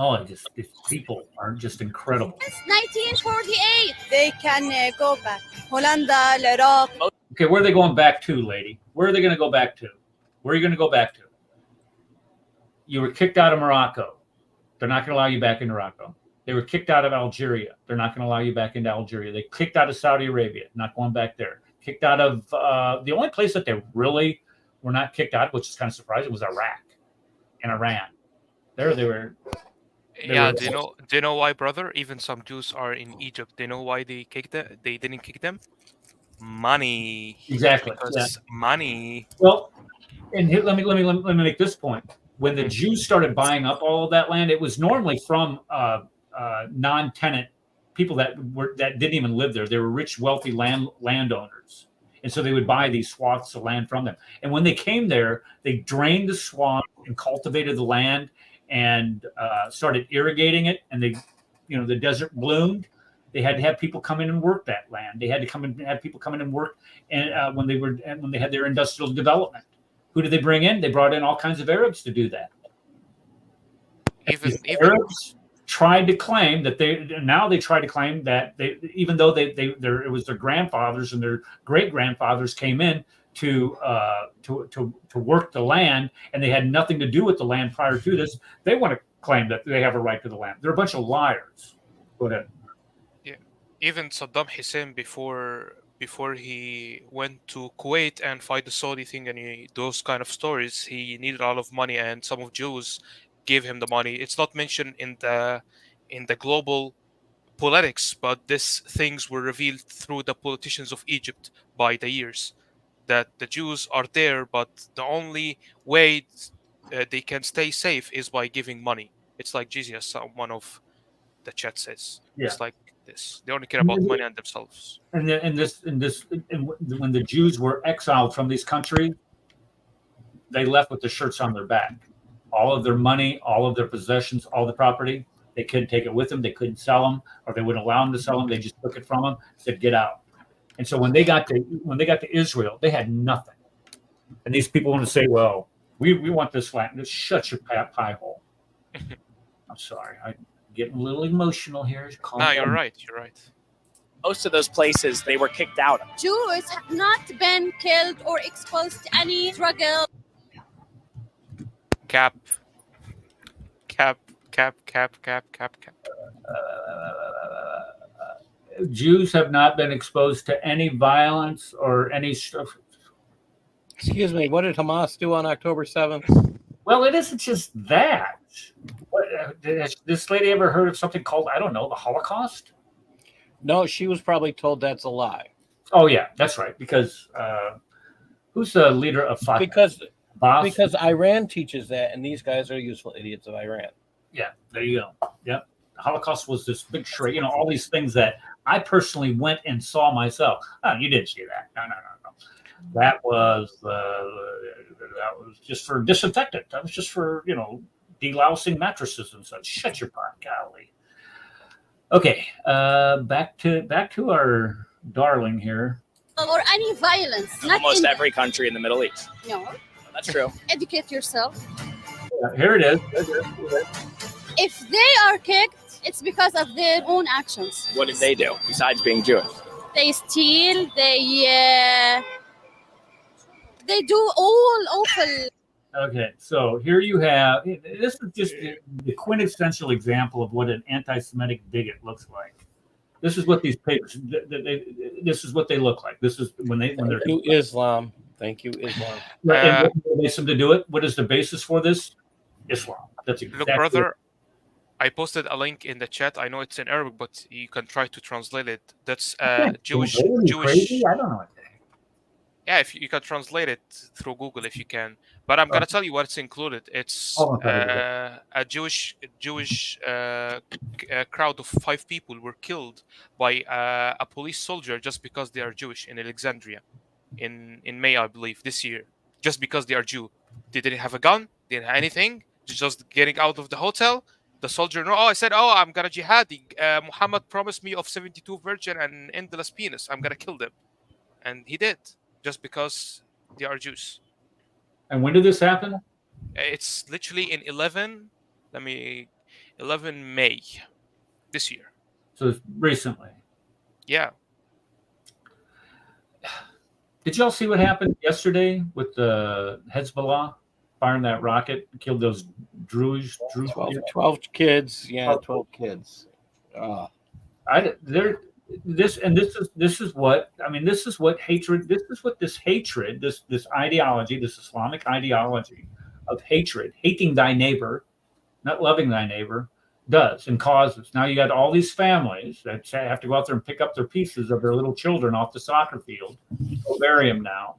Oh, these people are just incredible. It's 1948. They can go back. Holanda, Iraq. Okay, where are they going back to, lady? Where are they going to go back to? Where are you going to go back to? You were kicked out of Morocco. They're not going to allow you back into Morocco. They were kicked out of Algeria. They're not going to allow you back into Algeria. They kicked out of Saudi Arabia. Not going back there. Kicked out of the only place that they really were not kicked out, which is kind of surprising, was Iraq and Iran. There they were. Yeah, do you know why, brother? Even some Jews are in Egypt. They know why they kicked them. They didn't kick them. Money. Exactly. Because money. Well, and here, let me make this point. When the Jews started buying up all of that land, it was normally from non-tenant people that didn't even live there. They were rich, wealthy landowners, and so they would buy these swaths of land from them. And when they came there, they drained the swamp and cultivated the land and started irrigating it. And the desert bloomed. They had to have people come in and work that land. They had to have people come in and work, and when they had their industrial development. Who did they bring in? They brought in all kinds of Arabs to do that. Even Arabs tried to claim that even though it was their grandfathers and their great grandfathers came in to work the land, and they had nothing to do with the land prior to this, they want to claim that they have a right to the land. They're a bunch of liars. Go ahead. Yeah, even Saddam Hussein before he went to Kuwait and fight the Saudi thing and those kind of stories, he needed a lot of money, and some of Jews gave him the money. It's not mentioned in the global politics, but these things were revealed through the politicians of Egypt by the years, that the Jews are there, but the only way they can stay safe is by giving money. It's like Jesus, one of the chat says. Yeah. It's like this. They only care about money and themselves. And when the Jews were exiled from these countries, they left with the shirts on their back. All of their money, all of their possessions, all the property, they couldn't take it with them. They couldn't sell them, or they wouldn't allow them to sell them. They just took it from them, said, "Get out." And so when they got to Israel, they had nothing. And these people want to say, "Well, we want this land." Just shut your pie hole. I'm sorry, I'm getting a little emotional here. No, you're right. You're right. Most of those places they were kicked out of. Jews have not been killed or exposed to any struggle. Cap. Jews have not been exposed to any violence or any stuff. Excuse me, what did Hamas do on October 7th? Well, it isn't just that. Has this lady ever heard of something called, I don't know, the Holocaust? No, she was probably told that's a lie. Oh, yeah, that's right. Because who's the leader of Fatah? Because Iran teaches that, and these guys are useful idiots of Iran. Yeah, there you go. Yep. The Holocaust was this big charade, all these things that I personally went and saw myself. Oh, you didn't see that. No. That was just for disinfectant. That was just for, delousing mattresses and such. Shut your pot, golly. Okay, back to our darling here. Or any violence. Almost every country in the Middle East. No. That's true. Educate yourself. Yeah, here it is. If they are kicked, it's because of their own actions. What did they do besides being Jewish? They steal. They do all awful. Okay, so here you have, this is just the quintessential example of what an anti-Semitic bigot looks like. This is what these papers, this is what they look like. This is when they're. Thank you, Islam. Thank you, Islam. And what motivates them to do it? What is the basis for this? Islam. That's exactly. Look, brother, I posted a link in the chat. I know it's in Arabic, but you can try to translate it. That's Jewish. Are you crazy? I don't know what the heck. Yeah, if you can translate it through Google, if you can. But I'm gonna tell you what's included. It's a Jewish crowd of 5 people were killed by a police soldier just because they are Jewish in Alexandria, in May, I believe, this year. Just because they are Jew, they didn't have a gun, they didn't have anything. Just getting out of the hotel. The soldier, I said, I'm gonna jihad. Muhammad promised me of 72 virgin and endless penis. I'm gonna kill them, and he did. Just because they are Jews. And when did this happen? It's literally in 11 May this year. So it's recently. Yeah. Did y'all see what happened yesterday with the Hezbollah firing that rocket, killed those Druze 12 kids. Yeah, 12 kids. This is what hatred. This is what this hatred, this ideology, this Islamic ideology of hatred, hating thy neighbor, not loving thy neighbor, does and causes. Now you got all these families that have to go out there and pick up their pieces of their little children off the soccer field, go bury them now.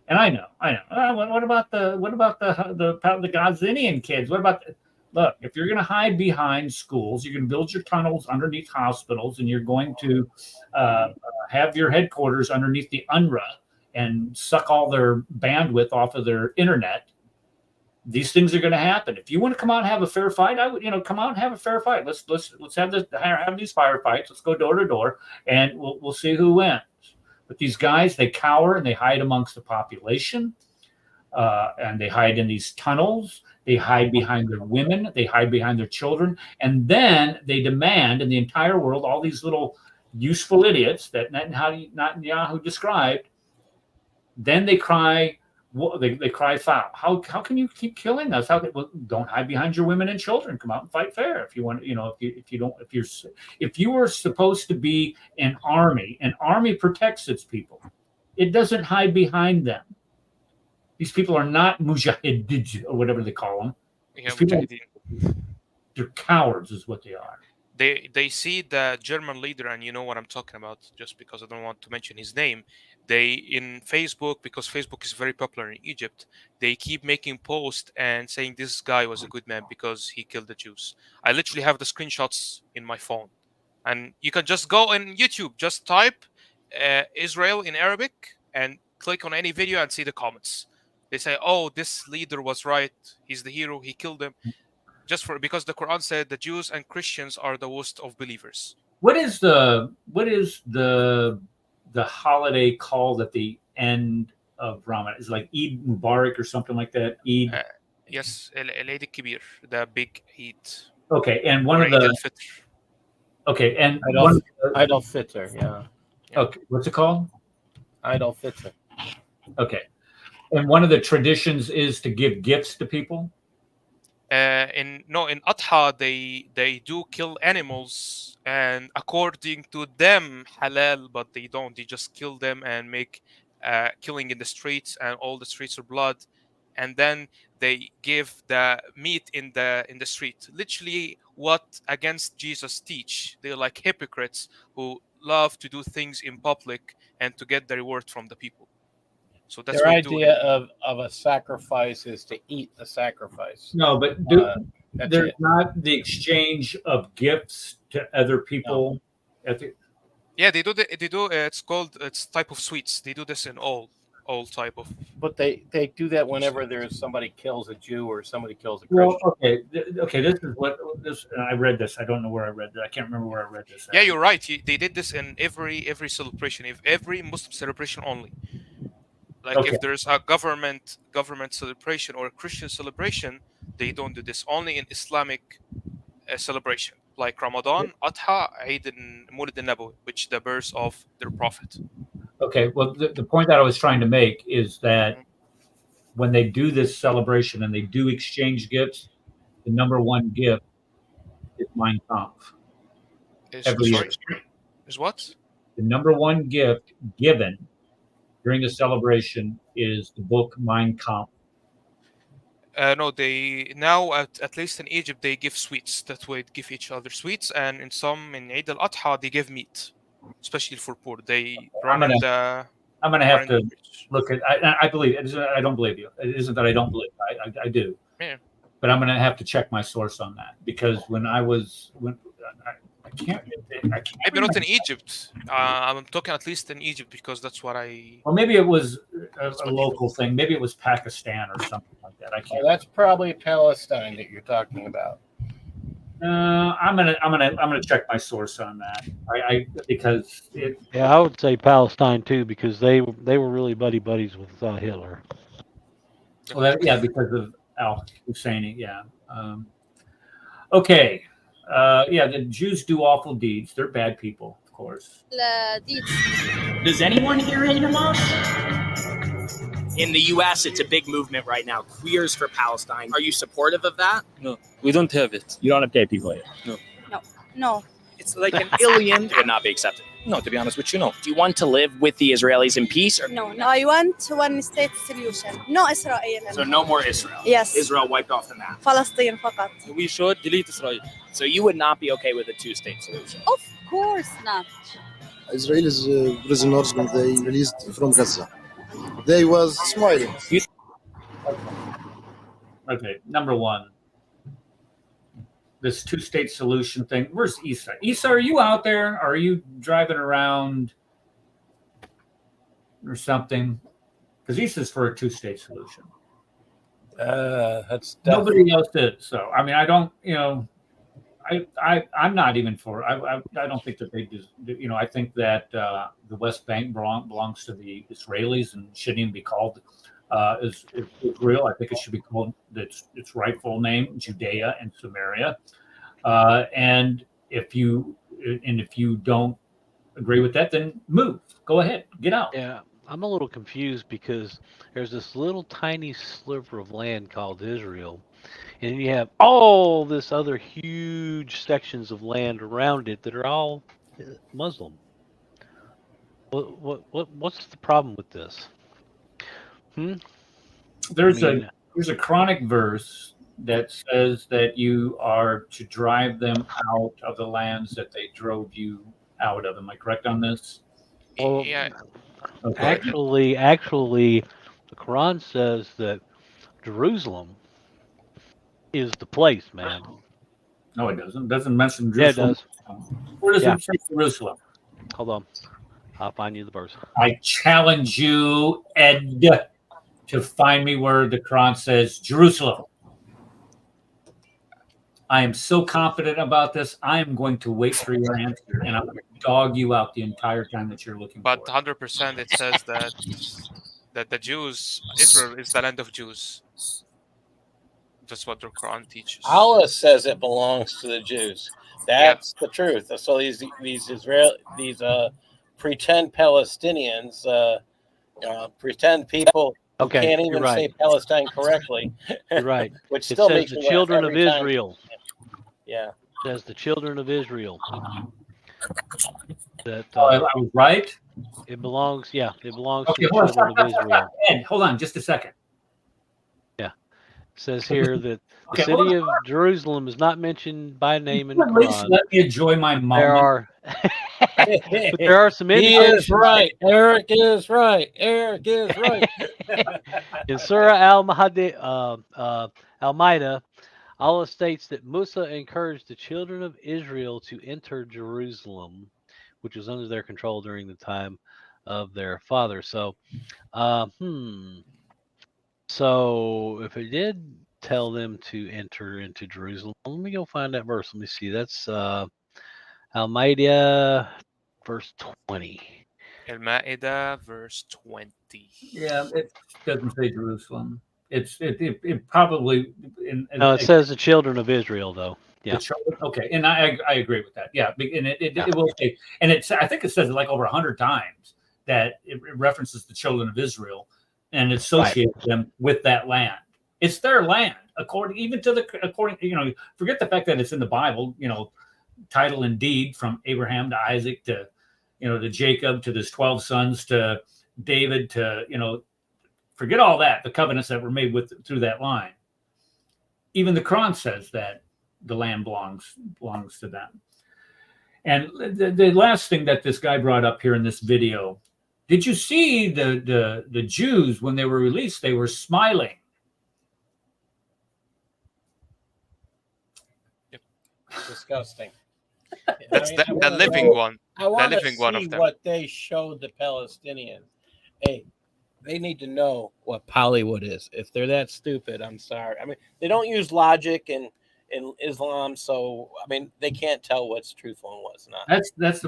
And I know. What about the Gazanian kids? What about look, if you're going to hide behind schools, you're going to build your tunnels underneath hospitals, and you're going to have your headquarters underneath the UNRWA and suck all their bandwidth off of their internet. These things are going to happen. If you want to come out and have a fair fight, I would, come out and have a fair fight. Let's have these firefights. Let's go door to door, and we'll see who wins. But these guys, they cower and they hide amongst the population, and they hide in these tunnels. They hide behind their women. They hide behind their children. And then they demand in the entire world, all these little useful idiots that Netanyahu described, then they cry, they cry foul. How can you keep killing us? Don't hide behind your women and children. Come out and fight fair. If you want, if you were supposed to be an army protects its people. It doesn't hide behind them. These people are not mujahideen or whatever they call them. They're cowards, is what they are. They see the German leader, and you know what I'm talking about. Just because I don't want to mention his name, in Facebook, because Facebook is very popular in Egypt, they keep making posts and saying this guy was a good man because he killed the Jews. I literally have the screenshots in my phone, and you can just go on YouTube, just type Israel in Arabic and click on any video and see the comments. They say, this leader was right. He's the hero. He killed them. Because the Quran said the Jews and Christians are the worst of believers. What is the holiday called at the end of Ramadan? Is it like Eid Mubarak or something like that? Eid. Yes, Eid al-Kibir, the big Eid. Okay, and one of the. Okay, and Eid al-Fitr, yeah. Okay, what's it called? Eid al-Fitr. Okay, and one of the traditions is to give gifts to people. In Adha they do kill animals, and according to them halal, but they don't. They just kill them and make killing in the streets, and all the streets are blood, and then they give the meat in the street. Literally, what against Jesus teach? They're like hypocrites who love to do things in public and to get the reward from the people. So that's their idea of a sacrifice is to eat the sacrifice. No, but there's not the exchange of gifts to other people. No. Yeah, they do. It's type of sweets. They do this in all type of. But they do that whenever there's somebody kills a Jew or somebody kills a Christian. Well, okay. This is what this. I read this. I don't know where I read this. I can't remember where I read this. Yeah, you're right. They did this in every celebration, every Muslim celebration only. Like if there's a government celebration or a Christian celebration, they don't do this. Only in Islamic celebration, like Ramadan, Adha, Eid al-Mawlid al-Nabawi, which the birth of their prophet. Okay, well, the point that I was trying to make is that when they do this celebration and they do exchange gifts, the number one gift is Mein Kampf. Every year. Is what? The number one gift given during the celebration is the book Mein Kampf. No, they now at least in Egypt they give sweets. That way, give each other sweets, and in Eid al-Adha they give meat, especially for poor. They I'm run in gonna the I'm gonna run have in to the fridge. look at. I believe it. I don't believe you. It isn't that I don't believe. I do. Yeah. But I'm gonna have to check my source on that because when I can't. I can't Maybe not in remember. Egypt. I'm talking at least in Egypt because that's what I. Well, maybe it was That's a what local thing. Maybe it was Pakistan or something like that. I Oh, can't. that's probably Palestine that you're talking about. I'm gonna check my source on that. Because it. Yeah, I would say Palestine too because they were really buddies with Hitler. Well, yeah, because of Al Husseini. Yeah. Okay. Yeah, the Jews do awful deeds. They're bad people, of course. Does anyone here hate Hamas? In the U.S., it's a big movement right now. Queers for Palestine. Are you supportive of that? No, we don't have it. You don't have gay people here. No. It's like an alien. It would not be accepted. No, to be honest with you, no. Do you want to live with the Israelis in peace? Or? No. I want one state solution. No Israel. So no more Israel. Yes. Israel wiped off the map. Palestine فقط. We should delete Israel. So you would not be okay with a two-state solution? Of course not. Israelis prisoners when they released from Gaza, they was smiling. Okay, number one. This two-state solution thing. Where's Issa? Issa, are you out there? Are you driving around or something? Because Issa's for a two-state solution. That's Nobody else is. So I mean, I don't. I'm not even for. I don't think that they do. I think that the West Bank belongs to the Israelis and shouldn't even be called is Israel. I think it should be called its rightful name, Judea and Samaria. And if you don't agree with that, then move. Go ahead, get out. Yeah, I'm a little confused because there's this little tiny sliver of land called Israel, and you have all this other huge sections of land around it that are all Muslim. What's the problem with this? There's a Quranic verse that says that you are to drive them out of the lands that they drove you out of. Am I correct on this? Well, Yeah. Okay. Actually, the Quran says that Jerusalem is the place, man. No, it doesn't. It doesn't mention Yeah, it Jerusalem. does. Where does it say Jerusalem? Hold on. I'll find you the verse. I challenge you, Ed, to find me where the Quran says Jerusalem. I am so confident about this. I am going to wait for your answer, and I'm going to dog you out the entire time that you're looking But for. 100% it says that the Jews, Israel is the land of Jews. That's what the Quran teaches. Allah says it belongs to the Jews. That's the truth. So these pretend Palestinians, pretend people who Okay, can't you're even right. say Palestine correctly. You're right. Which It still says makes the me laugh children of every time. Israel. Yeah. It says the children of Israel. That I was right. it belongs. Yeah, it belongs Okay, to the hold on, children stop, of stop, Israel. Ed, hold on just a second. Yeah, it says here that the Okay, hold city on. of Jerusalem is not mentioned by name in the At least Quran. let me enjoy my moment. There are, but there are some He indications. is right. Eric is right. Eric is right. In Surah Al-Ma'idah, Allah states that Musa encouraged the children of Israel to enter Jerusalem, which was under their control during the time of their father. So, so if it did tell them to enter into Jerusalem, let me go find that verse. Let me see. That's Al-Ma'idah, verse 20. Al-Ma'idah, verse 20. Yeah, it doesn't say Jerusalem. It probably No, it says the children of Israel, though. Yeah. Okay, and I agree with that. Yeah, and it will say, and I think it says it like over 100 times that it references the children of Israel and associates them with that land. It's their land, according forget the fact that it's in the Bible, title and deed from Abraham to Isaac to to Jacob to his 12 sons to David to forget all that, the covenants that were made through that line. Even the Quran says that the land belongs to them. And the last thing that this guy brought up here in this video, did you see the Jews when they were released? They were smiling. Disgusting. That's the living one. I want the to living one see of them. what they showed the Palestinians. Hey, they need to know what Hollywood is. If they're that stupid, I'm sorry. I mean, they don't use logic in Islam, so I mean, they can't tell what's truthful and what's not. That's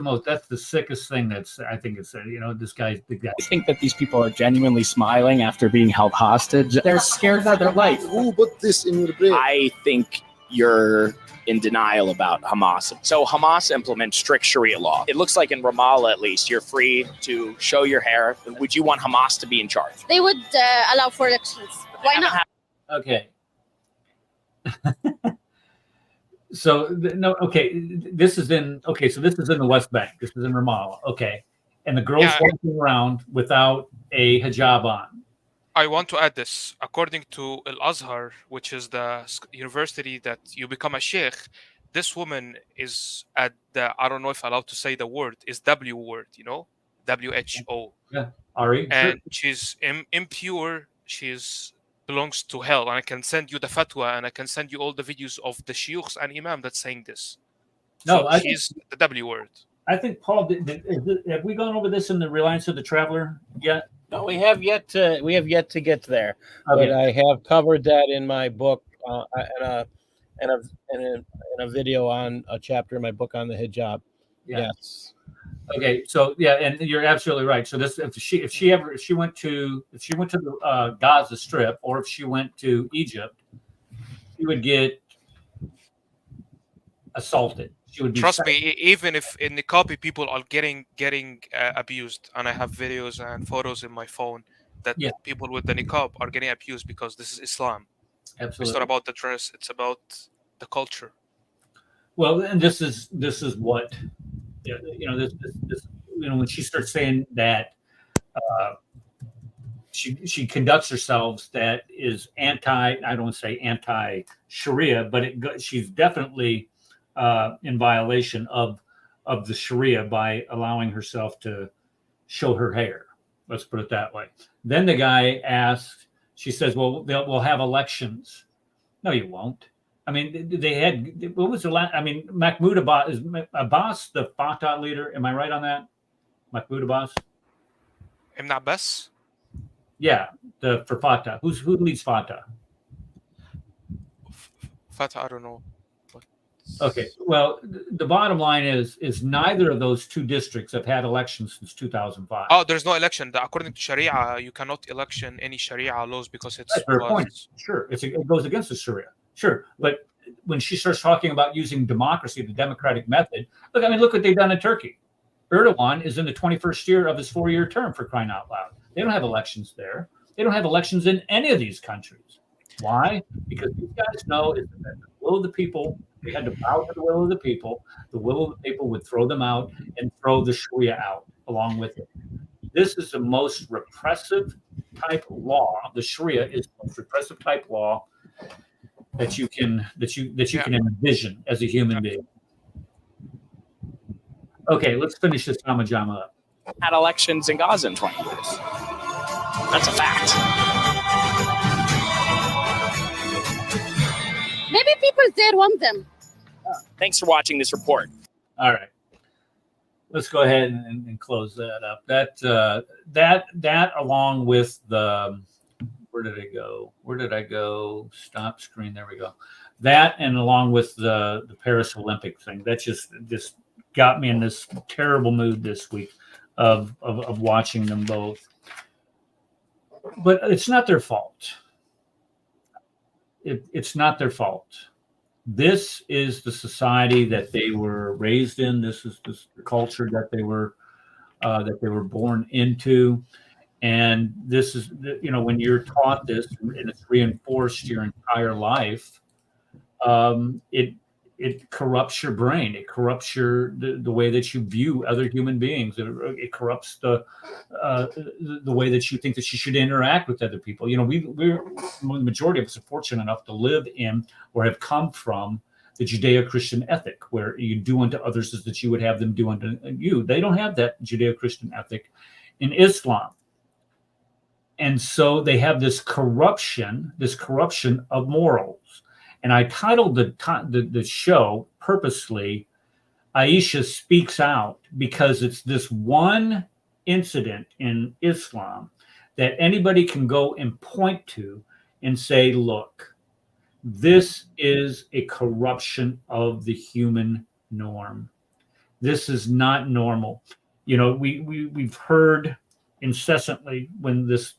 the sickest thing. I think it's this guy's the guy. I think that these people are genuinely smiling after being held hostage. They're scared for their life. Who put this in your brain? I think you're in denial about Hamas. So Hamas implements strict Sharia law. It looks like in Ramallah, at least, you're free to show your hair. Would you want Hamas to be in charge? They would allow for elections. Why not? Okay. So this is in the West Bank. This is in Ramallah. Okay, and the girl's walking around without a hijab on. I want to add this. According to Al-Azhar, which is the university that you become a sheikh, this woman is at the, I don't know if I'm allowed to say the word, is W word, WHO. Yeah, Ari. And she's impure. She's belongs to hell. And I can send you the fatwa, and I can send you all the videos of the sheikhs and imam that's saying this. No, so she's the W word. I think, Paul, have we gone over this in the Reliance of the Traveler yet? No, we have yet to get there. Okay. But I have covered that in my book and a video on a chapter in my book on the hijab. Yeah. Yes. Okay, so yeah, and you're absolutely right. So this, if she went to the Gaza Strip, or if she went to Egypt, she would get assaulted. She would be Trust me, even if in the copy people are getting abused, and I have videos and photos in my phone that people with the niqab are getting abused because this is Islam. Absolutely. It's not about the dress; it's about the culture. Well, and this is what this when she starts saying that she conducts herself that is I don't want to say anti-Sharia, but she's definitely in violation of the Sharia by allowing herself to show her hair. Let's put it that way. Then the guy asked, she says, well, we'll have elections. No, you won't. I mean, they had, what was the last, I mean, Mahmoud Abbas, is Abbas the Fatah leader? Am I right on that? Mahmoud Abbas? Ibn Abbas? Yeah, for Fatah. Who leads Fatah? Fatah, I don't know. Okay, well, the bottom line is neither of those two districts have had elections since 2005. Oh, there's no election. According to Sharia, you cannot election any Sharia laws because it's fair point. Sure, it goes against the Sharia. Sure, but when she starts talking about using democracy, the democratic method, look what they've done in Turkey. Erdogan is in the 21st year of his 4-year term, for crying out loud. They don't have elections there. They don't have elections in any of these countries. Why? Because these guys know that the will of the people, they had to bow to the will of the people. The will of the people would throw them out and throw the Sharia out along with it. This is the most repressive type of law. The Sharia is the most repressive type law that you can can envision as a human being. Okay, let's finish this Tamajama up. Had elections in Gaza in 20 years. That's a fact. Maybe people there want them. Thanks for watching this report. All right. Let's go ahead and close that up. That along with the, where did I go? Stop screen. There we go. That, and along with the Paris Olympic thing, that just got me in this terrible mood this week of watching them both. But it's not their fault. It's not their fault. This is the society that they were raised in. This is the culture that they were born into, and this is when you're taught this and it's reinforced your entire life, it it corrupts your brain. It corrupts the way that you view other human beings. It corrupts the way that you think that you should interact with other people. You know, we're the majority of us are fortunate enough to live in or have come from the Judeo-Christian ethic, where you do unto others as that you would have them do unto you. They don't have that Judeo-Christian ethic in Islam. And so they have this corruption of morals. And I titled the show purposely, Aisha Speaks Out, because it's this one incident in Islam that anybody can go and point to and say, look, this is a corruption of the human norm. This is not normal. You know, we've heard incessantly when this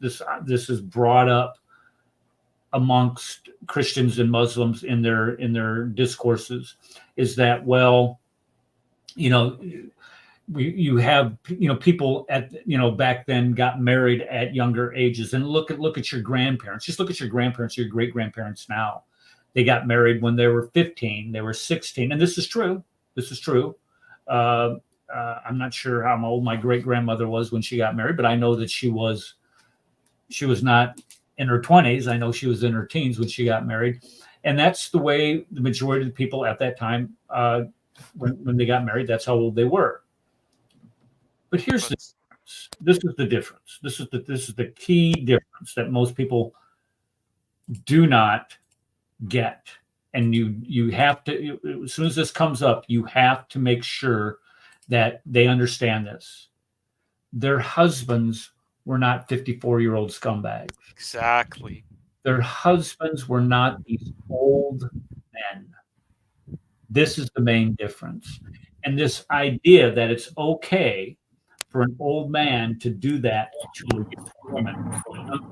is brought up amongst Christians and Muslims in their discourses, is that, well, you know, you have, you know, people at, you know, back then got married at younger ages, and look at your grandparents. Just look at your grandparents, your great grandparents now. They got married when they were 15, they were 16, and this is true. This is true. I'm not sure how old my great grandmother was when she got married, but I know that she was not in her 20s. I know she was in her teens when she got married, and that's the way the majority of the people at that time, when they got married, that's how old they were. But here's the difference. This is the difference. This is the key difference that most people do not get. And you have to, as soon as this comes up, you have to make sure that they understand this. Their husbands were not 54-year-old scumbags. Exactly. Their husbands were not these old men. This is the main difference. And this idea that it's okay for an old man to do that to a woman,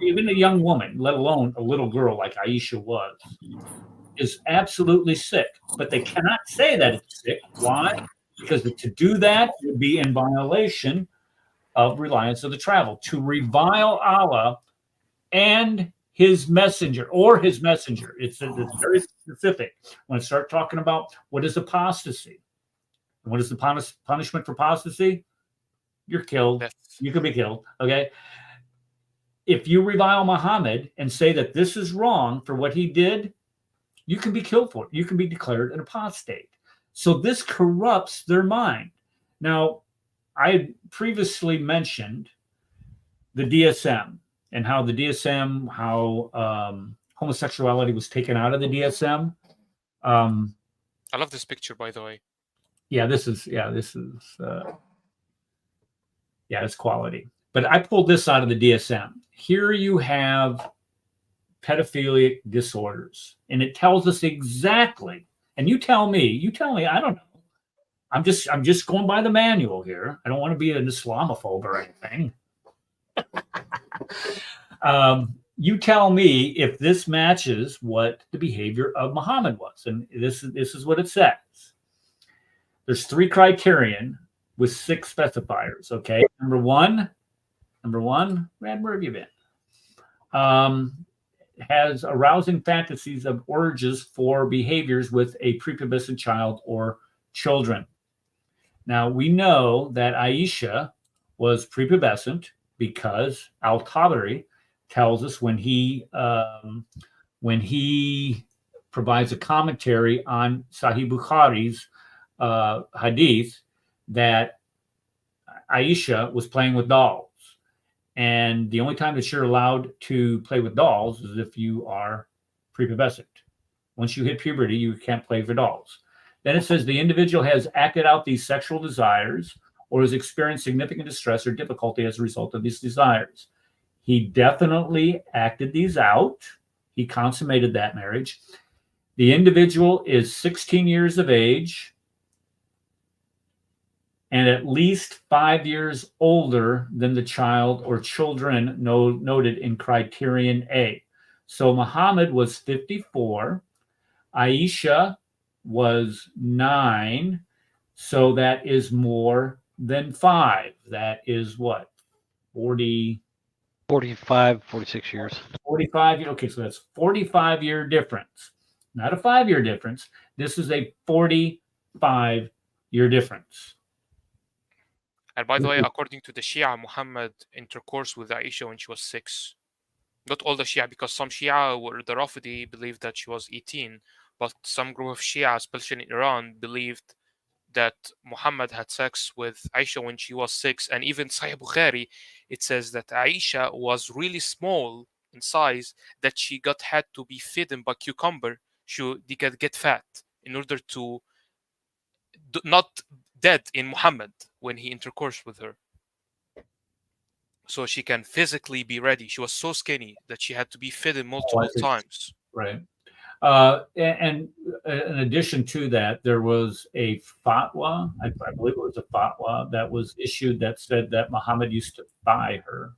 even a young woman, let alone a little girl like Aisha was, is absolutely sick. But they cannot say that it's sick. Why? Because to do that would be in violation of reliance of the travel. To revile Allah and his messenger, It's very specific. When I start talking about what is apostasy, and what is the punishment for apostasy? You're killed. Yes. You can be killed. Okay. If you revile Muhammad and say that this is wrong for what he did, you can be killed for it. You can be declared an apostate. So this corrupts their mind. Now, I previously mentioned the DSM and how the DSM, homosexuality was taken out of the DSM. I love this picture, by the way. It's quality. But I pulled this out of the DSM. Here you have pedophilic disorders, and it tells us exactly. And you tell me, I don't know. I'm just going by the manual here. I don't want to be an Islamophobe or anything. You tell me if this matches what the behavior of Muhammad was. And this is what it says. There's 3 criterion with 6 specifiers. Okay. Number one, Brad, where have you been? Has arousing fantasies of urges for behaviors with a prepubescent child or children. Now, we know that Aisha was prepubescent because Al-Tabari tells us when he provides a commentary on Sahih Bukhari's hadith that Aisha was playing with dolls. And the only time that you're allowed to play with dolls is if you are prepubescent. Once you hit puberty, you can't play with dolls. Then it says the individual has acted out these sexual desires or has experienced significant distress or difficulty as a result of these desires. He definitely acted these out. He consummated that marriage. The individual is 16 years of age and at least 5 years older than the child or children noted in criterion A. So Muhammad was 54. Aisha was 9. So that is more than 5. That is what? 45, 46 years. 45. Okay, so that's 45-year difference. not a 5-year difference. This is a 45-year difference. And by the way, according to the Shia, Muhammad intercourse with Aisha when she was 6. Not all the Shia, because some Shia or the Rafidi believed that she was 18, but some group of Shia, especially in Iran, believed that Muhammad had sex with Aisha when she was 6. And even Sahih Bukhari, it says that Aisha was really small in size, that she had to be fed by cucumber. They could get fat in order to not dead in Muhammad when he intercourse with her. So she can physically be ready. She was so skinny that she had to be fed multiple times. Right. And in addition to that, there was a fatwa, I believe it was a fatwa that was issued that said that Muhammad used to buy her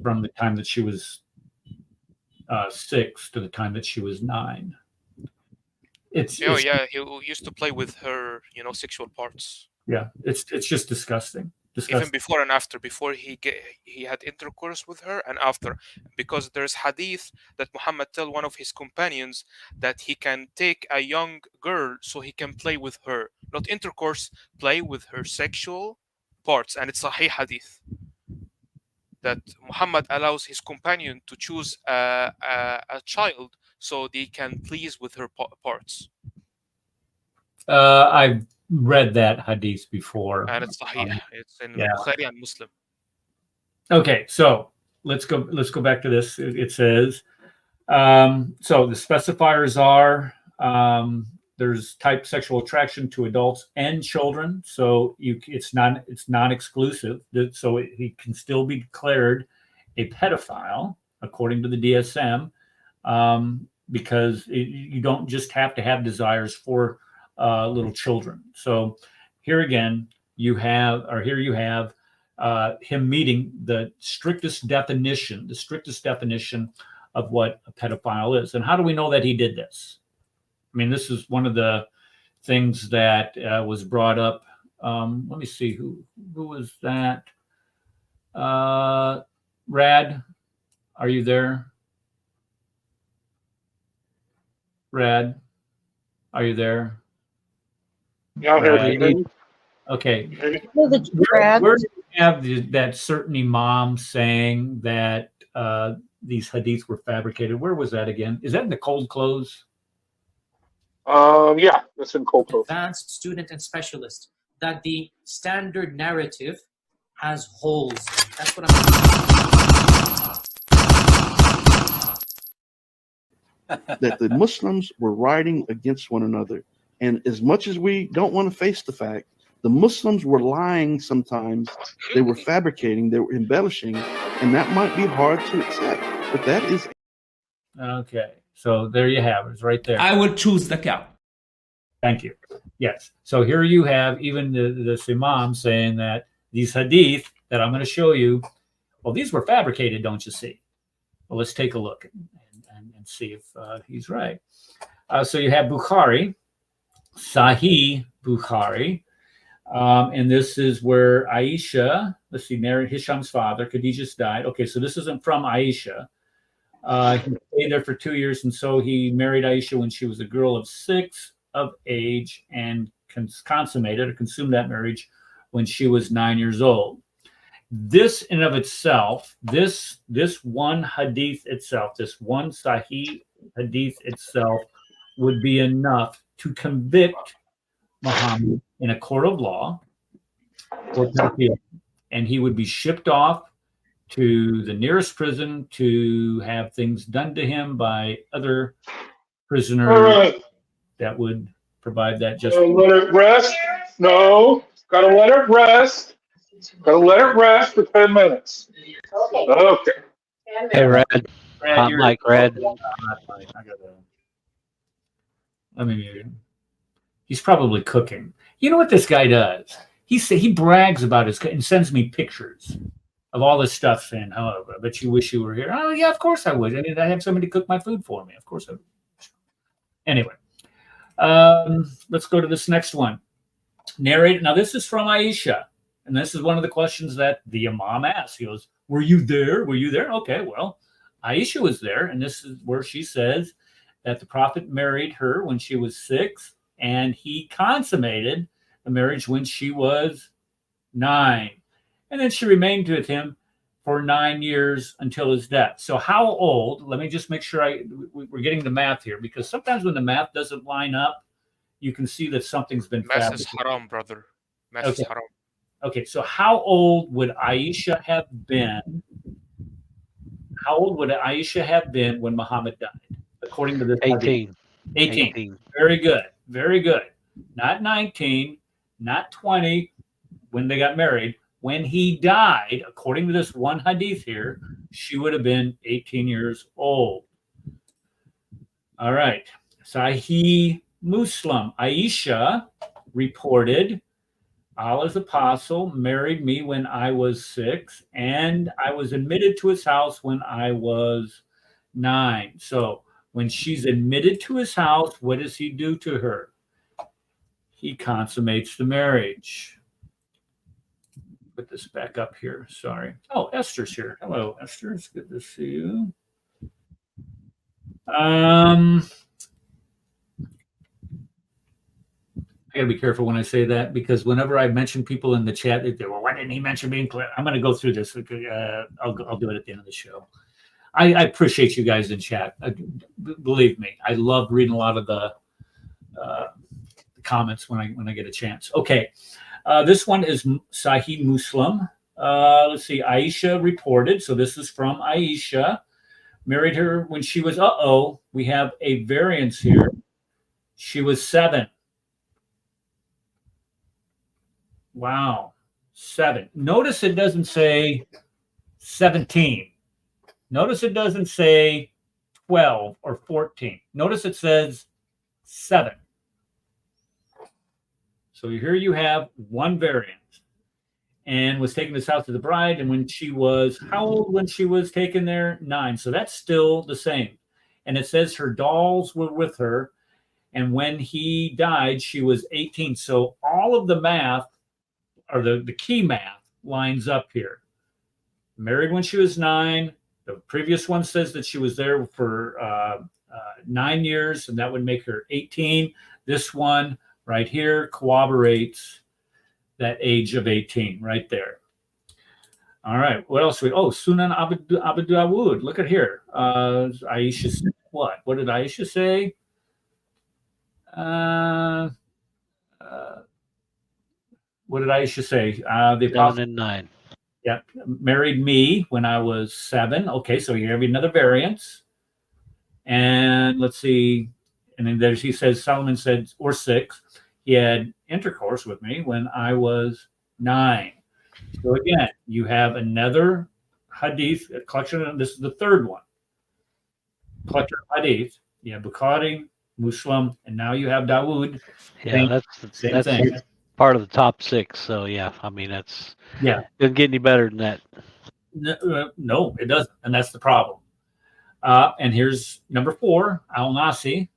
from the time that she was 6 to the time that she was 9. Yeah, he used to play with her, sexual parts. Yeah, it's just disgusting. Even before and after, before he had intercourse with her and after, because there's hadith that Muhammad tell one of his companions that he can take a young girl so he can play with her, not intercourse, play with her sexual parts, and it's a Sahih hadith that Muhammad allows his companion to choose a child so they can please with her parts. I've read that hadith before, and it's Sahih. It's in Bukhari and Muslim. Okay, so let's go back to this. It says, so the specifiers are there's type sexual attraction to adults and children. So it's non-exclusive. So he can still be declared a pedophile according to the DSM, because you don't just have to have desires for little children. So here again, you have him meeting the strictest definition of what a pedophile is. And how do we know that he did this? I mean, this is one of the things that was brought up. Let me see, who was that? Rad, are you there? Rad, are you there? Yeah, okay. Where do you have that certain imam saying that these hadiths were fabricated? Where was that again? Is that in the Cold Close? Yeah, that's in Cold Close. Advanced student and specialist, that the standard narrative has holes. That's what that the Muslims were rioting against one another. And as much as we don't want to face the fact, the Muslims were lying sometimes. They were fabricating, they were embellishing, and that might be hard to accept. But that is... Okay, so there you have it. It's right there. I would choose the cow. Thank you. Yes. So here you have even the imam saying that these hadith that I'm going to show you, well, these were fabricated, don't you see? Well, let's take a look and see if he's right. So you have Bukhari, Sahih Bukhari, and this is where Aisha, let's see, Hisham's father, Khadijah's died. Okay, so this isn't from Aisha. He stayed there for 2 years, and so he married Aisha when she was a girl of 6 of age and consummated or consumed that marriage when she was 9 years old. This in of itself, this one hadith itself, this one Sahih hadith itself would be enough to convict Muhammad in a court of law for pedophilia, and he would be shipped off to the nearest prison to have things done to him by other prisoners that would provide that justice. Let it rest. No, gotta let it rest. Gotta let it rest for 10 minutes. Okay. Hey, Red. Hot mic, Red. He's probably cooking. You know what this guy does? He brags about his and sends me pictures of all this stuff saying, "Oh, I bet you wish you were here." Oh, yeah, of course I would. I mean, I have somebody cook my food for me. Of course I would. Anyway, let's go to this next one. Narrated. Now, this is from Aisha. And this is one of the questions that the imam asked. He goes, "Were you there? Were you there?" Okay, well, Aisha was there. And this is where she says that the prophet married her when she was 6, and he consummated the marriage when she was 9. And then she remained with him for 9 years until his death. So how old? Let me just make sure we're getting the math here, because sometimes when the math doesn't line up, you can see that something's been Math is fabricated. haram, brother. Math is haram. Okay, so how old would Aisha have been? How old would Aisha have been when Muhammad died, according to this? 18. 18. Very good. Very good. Not 19, not 20 when they got married. When he died, according to this one hadith here, she would have been 18 years old. All right. Sahih Muslim. Aisha reported, Allah's apostle married me when I was 6, and I was admitted to his house when I was 9. So when she's admitted to his house, what does he do to her? He consummates the marriage. Put this back up here. Sorry. Oh, Esther's here. Hello, Esther. It's good to see you. I gotta be careful when I say that, because whenever I mention people in the chat, they say, well, why didn't he mention being clear? I'm going to go through this. I'll do it at the end of the show. I appreciate you guys in chat. Believe me, I love reading a lot of the comments when I get a chance. Okay, this one is Sahih Muslim. Let's see. Aisha reported. So this is from Aisha. Married her when she was. We have a variance here. She was 7. Wow, 7. Notice it doesn't say 17. Notice it doesn't say 12 or 14. Notice it says 7. So here you have one variant, and was taken to this house of the bride. And when she was, how old when she was taken there? 9. So that's still the same. And it says her dolls were with her. And when he died, she was 18. So all of the math, or the key math, lines up here. Married when she was 9. The previous one says that she was there for 9 years, and that would make her 18. This one right here corroborates that age of 18 right there. All right. What else? Sunan Abu Dawud. Look at here. Aisha said what? What did Aisha say? What did Aisha say? The 7 and 9. Yeah, married me when I was 7. Okay, so you have another variance. And let's see. And then he says, Solomon said, or 6. He had intercourse with me when I was 9. So again, you have another hadith, a collection of, this is the third one. Collection of hadith. You have Bukhari, Muslim, and now you have Dawood. Yeah, that's thing. Part of the top 6. So yeah, I mean doesn't get any better than that. No, it doesn't, and that's the problem. And here's number 4, Al-Nasi.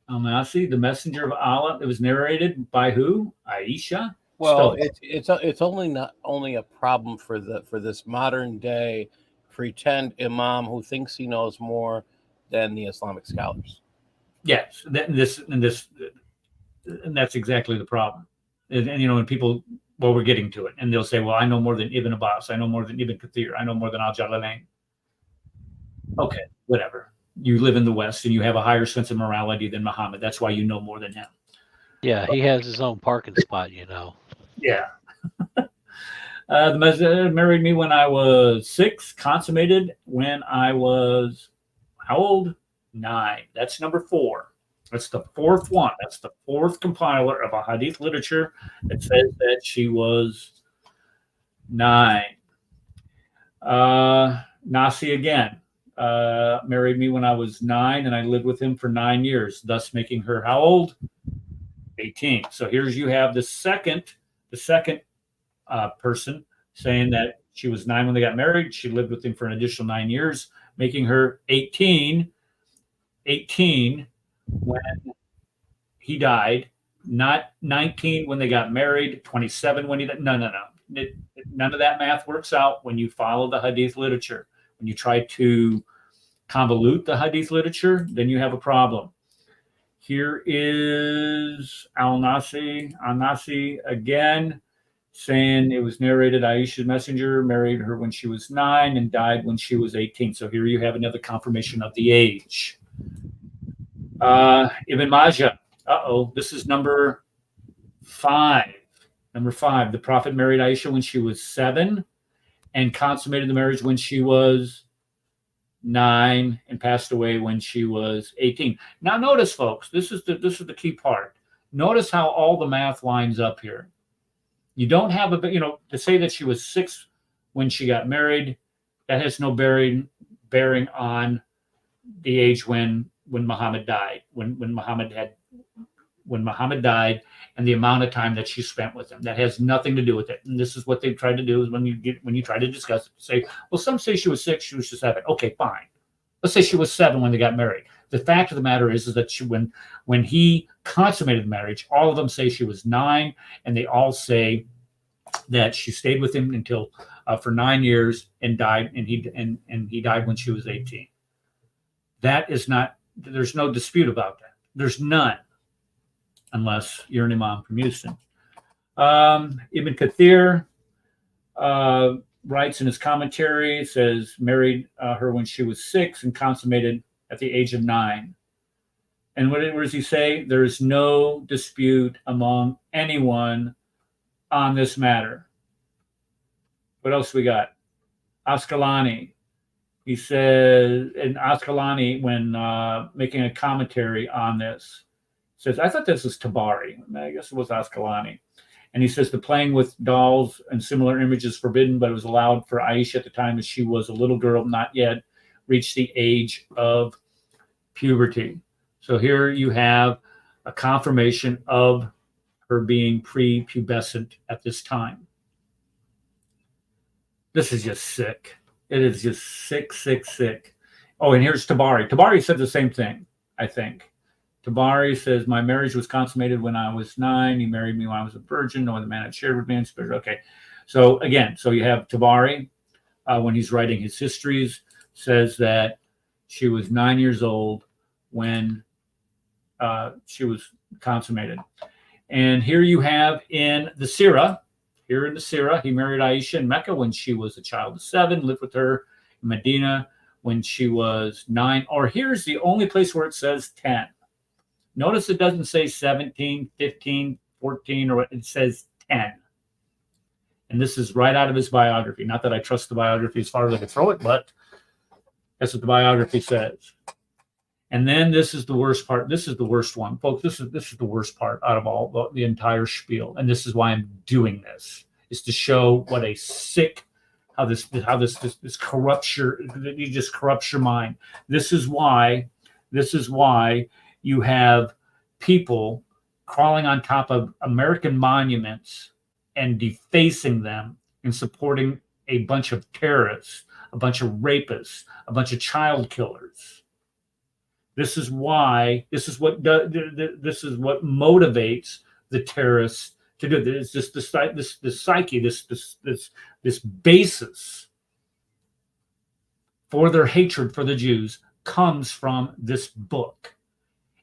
Al-Nasi, the messenger of Allah. It was narrated by who? Aisha. Well, it's not only a problem for this modern day pretend imam who thinks he knows more than the Islamic scholars. Yes, and that's exactly the problem. And when people, well, we're getting to it, and they'll say, well, I know more than Ibn Abbas, I know more than Ibn Kathir, I know more than Al-Jalalain. Okay, whatever. You live in the West, and you have a higher sense of morality than Muhammad. That's why you know more than him. Yeah, he has his own parking spot, Yeah. The Messenger married me when I was 6, consummated when I was, how old? 9. That's number 4. That's the 4th one. That's the 4th compiler of a hadith literature that says that she was 9. Nasi again married me when I was 9, and I lived with him for 9 years, thus making her how old? 18. So here's you have the second person saying that she was 9 when they got married. She lived with him for an additional 9 years, making her 18 when he died, not 19 when they got married, 27 when he died. No. None of that math works out when you follow the hadith literature. When you try to convolute the hadith literature, then you have a problem. Here is Al-Nasi again, saying it was narrated Aisha's messenger married her when she was 9 and died when she was 18. So here you have another confirmation of the age. Ibn Majah. This is number 5. Number 5. The Prophet married Aisha when she was 7 and consummated the marriage when she was 9 and passed away when she was 18. Now notice, folks, this is the key part. Notice how all the math lines up here. You don't have to say that she was 6 when she got married. That has no bearing on the age when Muhammad died. When Muhammad died, and the amount of time that she spent with him. That has nothing to do with it. And this is what they've tried to do is when you try to discuss it, say, well, some say she was 6, she was just 7. Okay, fine. Let's say she was 7 when they got married. The fact of the matter is that when he consummated the marriage, all of them say she was 9, and they all say that she stayed with him until for 9 years and died, and he died when she was 18. That is not. There's no dispute about that. There's none, unless you're an imam from Houston. Ibn Kathir writes in his commentary, says married her when she was 6 and consummated at the age of 9. And what does he say? There is no dispute among anyone on this matter. What else we got? Asqalani. He says, and Asqalani, when making a commentary on this, says, I thought this was Tabari. I guess it was Asqalani. And he says the playing with dolls and similar images forbidden, but it was allowed for Aisha at the time as she was a little girl, not yet reached the age of puberty. So here you have a confirmation of her being prepubescent at this time. This is just sick. It is just sick, sick, sick. Oh, and here's Tabari. Tabari said the same thing, I think. Tabari says, my marriage was consummated when I was 9. He married me when I was a virgin. No other man had shared with me in spirit. Okay. So again, so you have Tabari, when he's writing his histories, says that she was 9 years old when she was consummated. And here you have in the Sirah, he married Aisha in Mecca when she was a child of 7, lived with her in Medina when she was 9. Or here's the only place where it says 10. Notice it doesn't say 17, 15, 14, or it says 10. And this is right out of his biography. Not that I trust the biography as far as I can throw it, but that's what the biography says. And then this is the worst part. This is the worst one, folks. This is the worst part out of all the entire spiel. And this is why I'm doing this, is to show what a sick, how this corrupts you just corrupts your mind. This is why you have people crawling on top of American monuments and defacing them and supporting a bunch of terrorists, a bunch of rapists, a bunch of child killers. This is what motivates the terrorists to do this. This psyche, this basis for their hatred for the Jews comes from this book.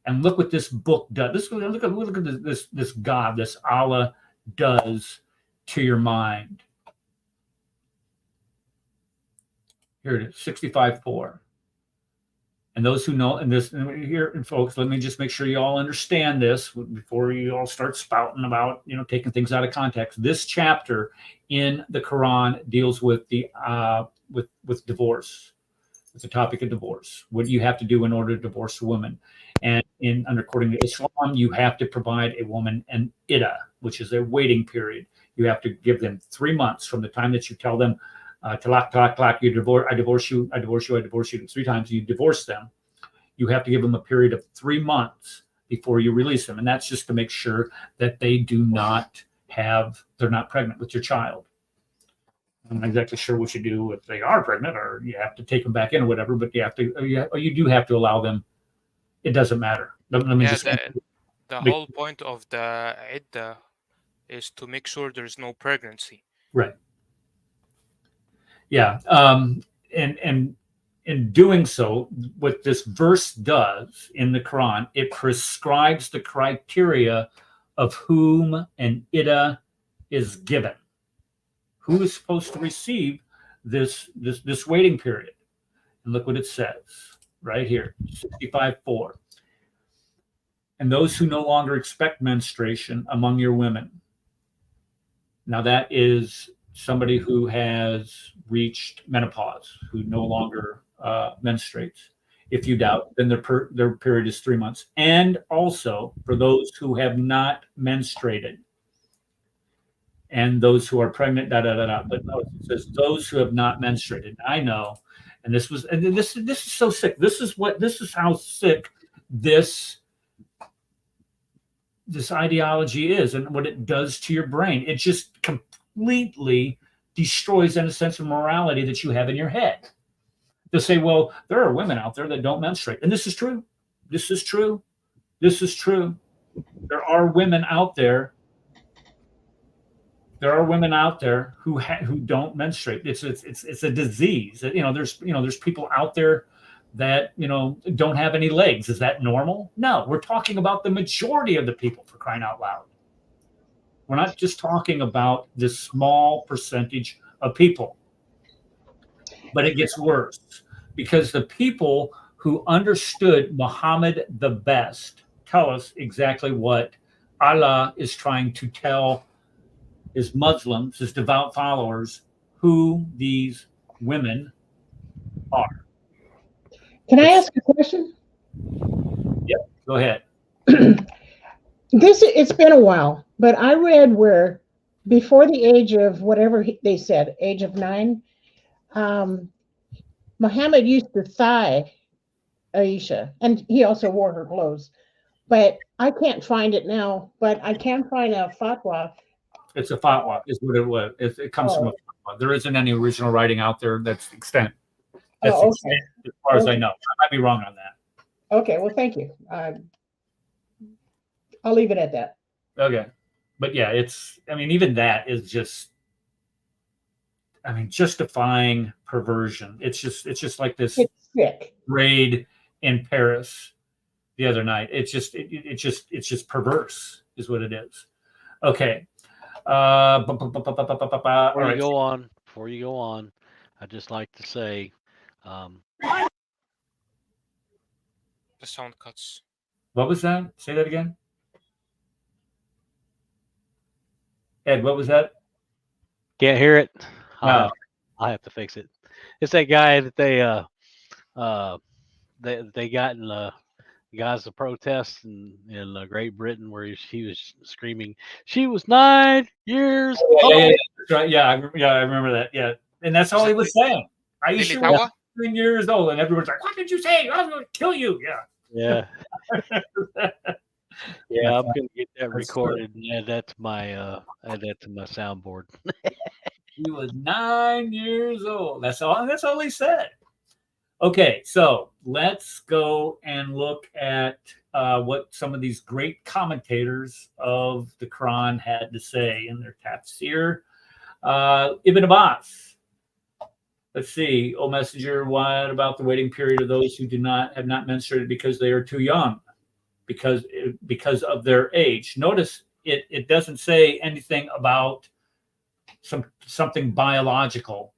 And look what this book does. Look at this God, this Allah does to your mind. Here it is, 65:4. And those who know, and here, and folks, let me just make sure you all understand this before you all start spouting about, taking things out of context. This chapter in the Quran deals with the with divorce. It's the topic of divorce. What do you have to do in order to divorce a woman? And according to Islam, you have to provide a woman an iddah, which is a waiting period. You have to give them 3 months from the time that you tell them, talak, talak, talak, I divorce you, I divorce you, I divorce you. 3 times you divorce them. You have to give them a period of 3 months before you release them. And that's just to make sure that they're not pregnant with your child. I'm not exactly sure what you do if they are pregnant, or you have to take them back in or whatever, but you do have to allow them. It doesn't matter. The whole point of the iddah is to make sure there's no pregnancy. Right. Yeah. And in doing so, what this verse does in the Quran, it prescribes the criteria of whom an iddah is given. Who is supposed to receive this waiting period? And look what it says right here, 65:4. And those who no longer expect menstruation among your women. Now that is somebody who has reached menopause, who no longer menstruates. If you doubt, then their period is 3 months. And also for those who have not menstruated and those who are pregnant, But no, it says those who have not menstruated. I know, and this is so sick. This is how sick this ideology is and what it does to your brain. It just completely destroys any sense of morality that you have in your head. To say, well, there are women out there that don't menstruate. And this is true. This is true. This is true. There are women out there. There are women out there who don't menstruate. It's a disease. There's people out there that don't have any legs. Is that normal? No, we're talking about the majority of the people, for crying out loud. We're not just talking about this small percentage of people. But it gets worse because the people who understood Muhammad the best tell us exactly what Allah is trying to tell his Muslims, his devout followers, who these women are. Can I ask a question? Yep, go ahead. It's been a while, but I read where before the age of whatever they said, age of 9, Muhammad used to thigh Aisha, and he also wore her clothes. But I can't find it now, but I can find a fatwa. It's a fatwa, is what it was. It comes from a fatwa. There isn't any original writing out there that's extant. That's extant, as far as I know. I might be wrong on that. Okay, well, thank you. I'll leave it at that. Okay. But yeah, even that is just, justifying perversion. It's just like this raid in Paris the other night. It's just perverse is what it is. Okay. Before you go on, I'd just like to say, the sound cuts. What was that? Say that again. Ed, what was that? Can't hear it. No. I'll have to fix it. It's that guy that they got in the Gaza protests in Great Britain where he was screaming, "She was 9 years old." Yeah, that's right. Yeah, I remember that. Yeah, and that's all he was saying. Aisha was 9 years old, and everyone's like, "What did you say? I was going to kill you." Yeah. Yeah, I'm gonna get that recorded and add that to my soundboard. He was 9 years old. That's all he said. Okay, so let's go and look at what some of these great commentators of the Quran had to say in their tafsir. Ibn Abbas. Let's see. O Messenger, what about the waiting period of those who have not menstruated because they are too young, because of their age? Notice it doesn't say anything about something biological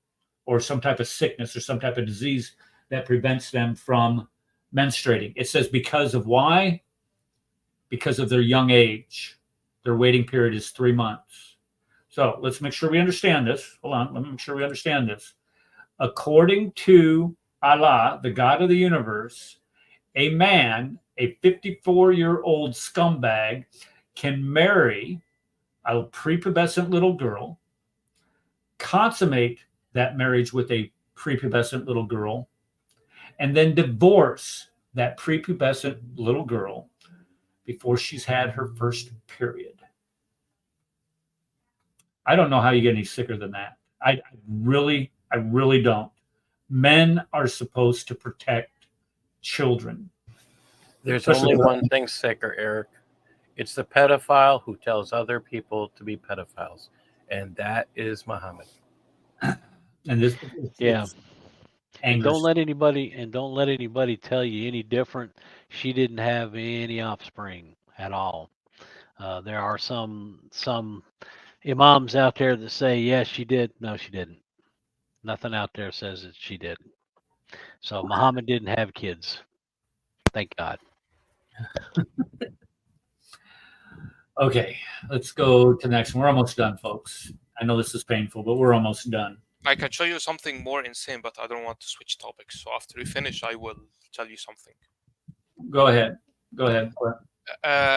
or some type of sickness or some type of disease that prevents them from menstruating. It says because of why? Because of their young age. Their waiting period is 3 months. So let's make sure we understand this. Hold on, let me make sure we understand this. According to Allah, the God of the universe, a man, a 54-year-old scumbag, can marry a prepubescent little girl, consummate that marriage with a prepubescent little girl, and then divorce that prepubescent little girl before she's had her first period. I don't know how you get any sicker than that. I really don't. Men are supposed to protect children. There's only one thing sicker, Eric. It's the pedophile who tells other people to be pedophiles, and that is Muhammad. And this, yeah. And anger. don't let anybody tell you any different. She didn't have any offspring at all. There are some imams out there that say yes, she did. No, she didn't. Nothing out there says that she did. So Muhammad didn't have kids. Thank God. Okay, let's go to the next one. We're almost done, folks. I know this is painful, but we're almost done. I can show you something more insane, but I don't want to switch topics. So after we finish, I will tell you something. Go ahead. Go ahead.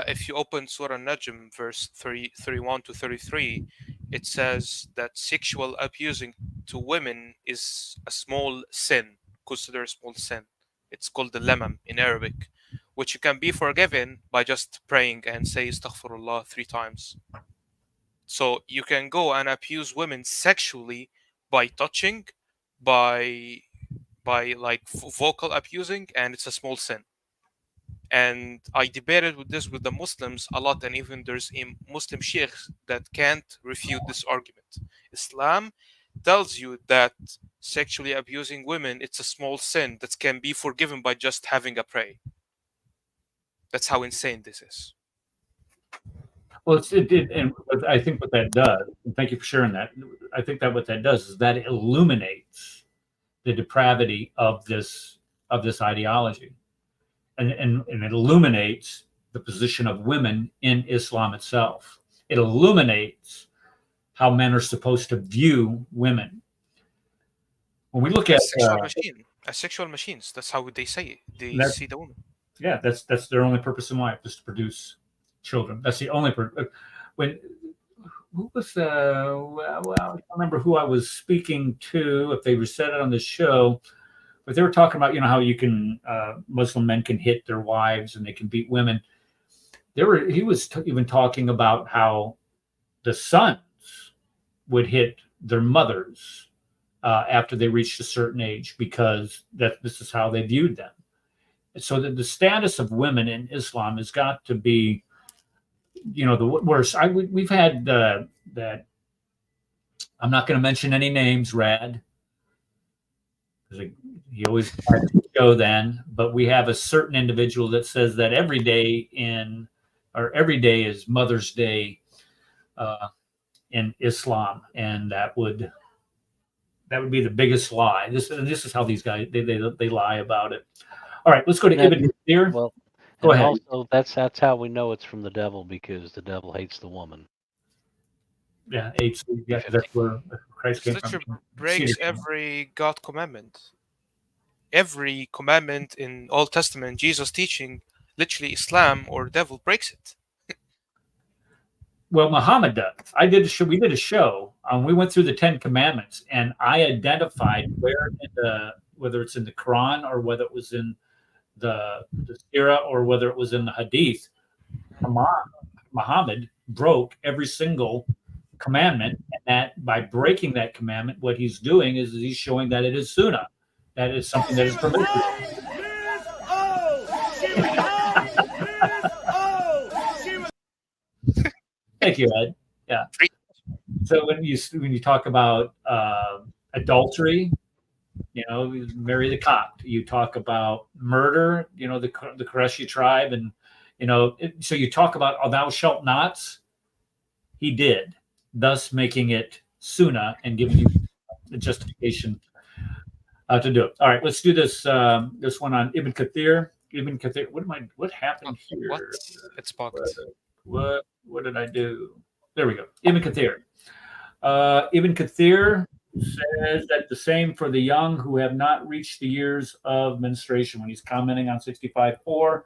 If you open Surah Najm, verse 31 to 33, it says that sexual abusing to women is a small sin, considered a small sin. It's called the lamam in Arabic, which you can be forgiven by just praying and say astaghfirullah 3 times. So you can go and abuse women sexually by touching, by like vocal abusing, and it's a small sin. And I debated with this with the Muslims a lot, and even there's a Muslim sheikh that can't refute this argument. Islam tells you that sexually abusing women, it's a small sin that can be forgiven by just having a pray. That's how insane this is. Well, and I think what that does, and thank you for sharing that. I think that what that does is that it illuminates the depravity of this ideology, and it illuminates the position of women in Islam itself. It illuminates how men are supposed to view women. When we look at sexual machines, that's how they say it. They see the woman. Yeah, that's their only purpose in life, is to produce children. That's the only purpose. Who was well, I don't remember who I was speaking to, if they said it on the show, but they were talking about, how you can Muslim men can hit their wives and they can beat women. He was even talking about how the sons would hit their mothers after they reached a certain age, because this is how they viewed them. So that the status of women in Islam has got to be, the worst. We've had that. I'm not going to mention any names, Rad, because he always had to show then. But we have a certain individual that says that every day is Mother's Day in Islam, and that would be the biggest lie. This is how these guys they lie about it. All right, let's go to Ibn Kathir. Well, go ahead. Also, that's how we know it's from the devil, because the devil hates the woman. Yeah, that's where Christ came from. Breaks every God commandment. Every commandment in Old Testament, Jesus teaching, literally Islam or devil breaks it. Well, Muhammad does. We did a show. We went through the 10 Commandments, and I identified whether it's in the Quran or whether it was in the Sirah or whether it was in the Hadith. Muhammad broke every single commandment, and that by breaking that commandment, what he's doing is he's showing that it is Sunnah, that is something that is permissible. Thank you, Ed. Yeah. So when you talk about adultery, marry the Copt. You talk about murder, the Qurayshi tribe, and so you talk about thou shalt nots. He did, thus making it Sunnah and giving you the justification to do it. All right, let's do this one on Ibn Kathir. Ibn Kathir. What happened here? What? It's bugged. What did I do? There we go. Ibn Kathir. Ibn Kathir says that the same for the young who have not reached the years of menstruation, when he's commenting on 65:4,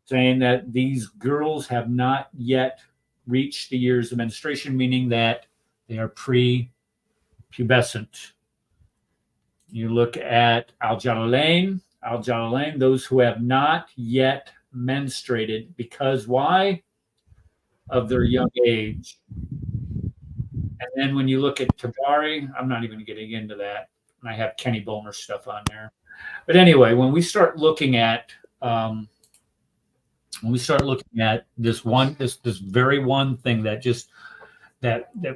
saying that these girls have not yet reached the years of menstruation, meaning that they are pre-pubescent. You look at Al-Jalalain, those who have not yet menstruated, because why? Of their young age. And then when you look at Tabari, I'm not even getting into that. And I have Kenny Bulmer stuff on there. But anyway, when we start looking at this very one thing that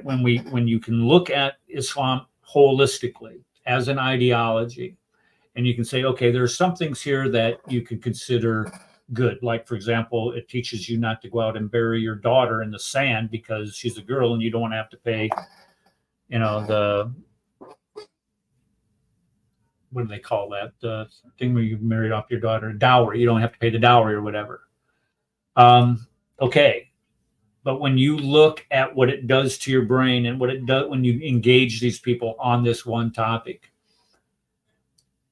when you can look at Islam holistically as an ideology, and you can say, okay, there are some things here that you could consider good. Like, for example, it teaches you not to go out and bury your daughter in the sand because she's a girl and you don't want to have to pay, the, what do they call that? The thing where you married off your daughter, dowry. You don't have to pay the dowry or whatever. Okay. But when you look at what it does to your brain and what it does when you engage these people on this one topic,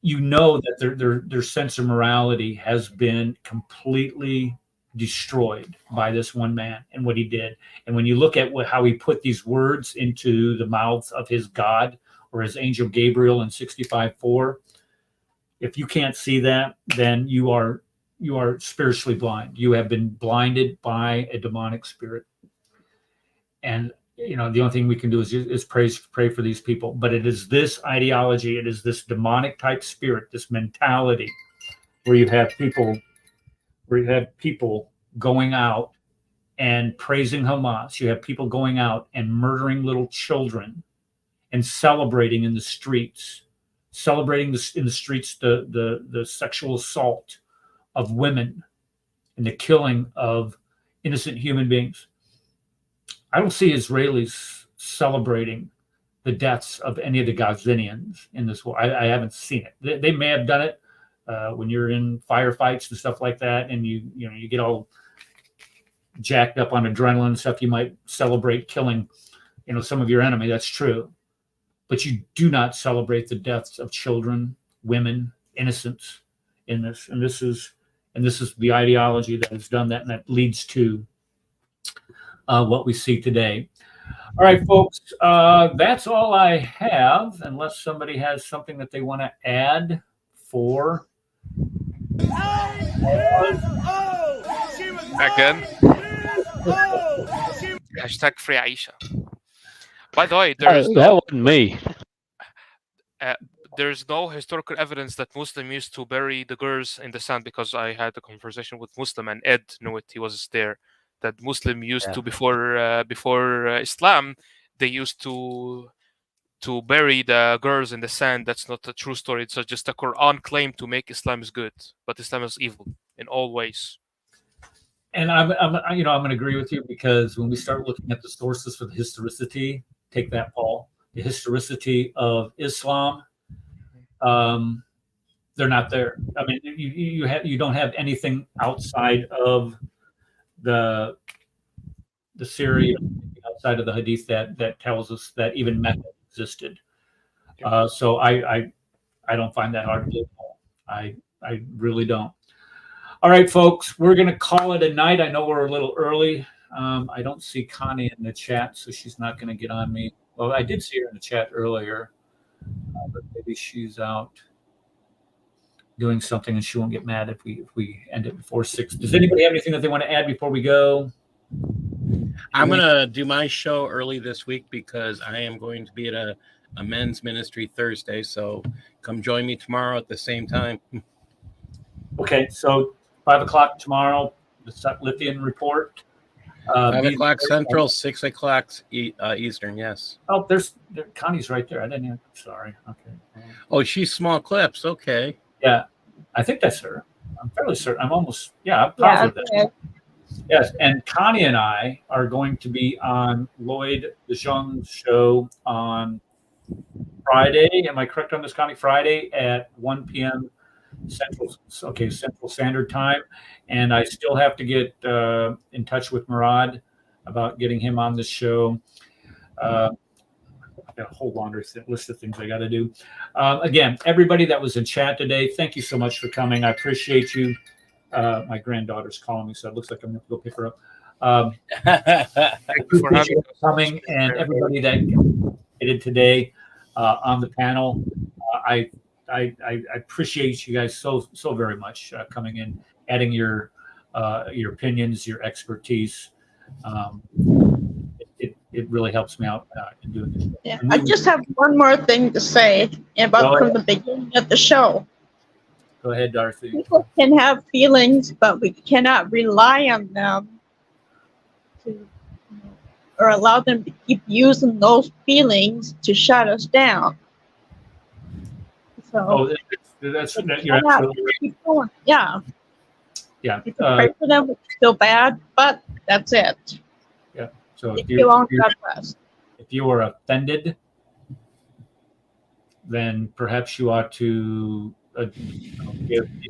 you know that their sense of morality has been completely destroyed by this one man and what he did. And when you look at how he put these words into the mouths of his God or his angel Gabriel in 65:4, if you can't see that, then you are spiritually blind. You have been blinded by a demonic spirit. And, the only thing we can do is pray for these people. But it is this ideology, it is this demonic type spirit, this mentality where you have people going out and praising Hamas. You have people going out and murdering little children and celebrating in the streets, the sexual assault of women and the killing of innocent human beings. I don't see Israelis celebrating the deaths of any of the Gazanians in this war. I haven't seen it. They may have done it when you're in firefights and stuff like that, and you get all jacked up on adrenaline and stuff. You might celebrate killing, some of your enemy. That's true, but you do not celebrate the deaths of children, women, innocents in this. And this is the ideology that has done that, and that leads to what we see today. All right, folks, that's all I have, unless somebody has something that they want to add for. Again. Hashtag free Aisha. By the way, that wasn't me. There's no historical evidence that Muslims used to bury the girls in the sand, because I had a conversation with Muslim and Ed knew it. He was there. That Muslim used to before Islam, they used to bury the girls in the sand. That's not a true story. It's just a Quran claim to make Islam is good, but Islam is evil in all ways. And I'm going to agree with you, because when we start looking at the sources for the historicity, take that, Paul, the historicity of Islam, they're not there. I mean, you don't have anything outside of the Syria, outside of the Hadith that tells us that even Mecca existed. So I don't find that hard to believe. I really don't. All right, folks, we're going to call it a night. I know we're a little early. I don't see Connie in the chat, so she's not going to get on me. Well, I did see her in the chat earlier, but maybe she's out doing something and she won't get mad if we end it before 6. Does anybody have anything that they want to add before we go? I'm going to do my show early this week because I am going to be at a men's ministry Thursday. So come join me tomorrow at the same time. Okay, so 5 o'clock tomorrow, the Lithian report. 5 o'clock Central, 6 o'clock Eastern, yes. Oh, Connie's right there. I didn't even, sorry. Okay. Oh, she's small clips. Okay. Yeah, I think that's her. I'm fairly certain. I'm positive that's her. Yes, and Connie and I are going to be on Lloyd DeJong's show on Friday. Am I correct on this, Connie? Friday at 1 p.m. Central Standard Time. And I still have to get in touch with Murad about getting him on this show. I've got a whole laundry list of things I got to do. Again, everybody that was in chat today, thank you so much for coming. I appreciate you. My granddaughter's calling me, so it looks like I'm going to go pick her up. Thank you for coming, and everybody that did today on the panel. I appreciate you guys so very much coming in, adding your opinions, your expertise. It really helps me out in doing this. Yeah, I just have one more thing to say about from the beginning of the show. Go ahead, Darcy. People can have feelings, but we cannot rely on them or allow them to keep using those feelings to shut us down. So That's Like, you're yeah, absolutely keep going. Yeah, yeah. you can pray for them. It's still bad, but that's it. Yeah. So If you want God bless. if you are offended, then perhaps you ought to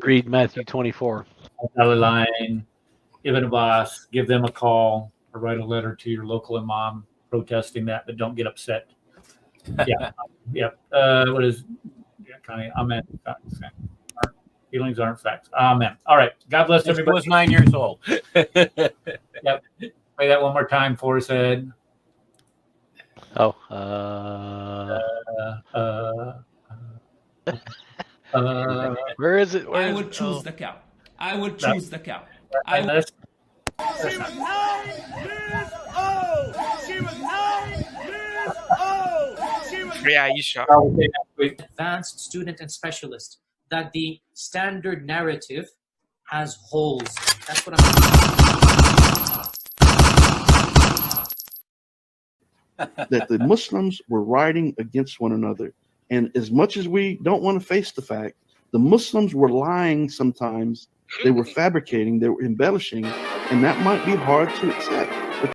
Read Matthew 24. a line, Ibn Abbas, give them a call, or write a letter to your local imam protesting that, but don't get upset. Yeah, yeah. What is? Yeah, Connie. Amen. Feelings aren't facts. Amen. All right. God bless This everybody. was 9 years old. Yep. Play that one more time for us, Ed. Oh, where is it? Where I is would it? choose Oh. the cow. I would choose the cow. I would. That's- She was 9 years old. She was 9 years old. She was. Yeah, Aisha. Advanced student and specialist, that the standard narrative has holes. That's what that the Muslims were rioting against one another. And as much as we don't want to face the fact, the Muslims were lying sometimes. They were fabricating, they were embellishing, and that might be hard to accept.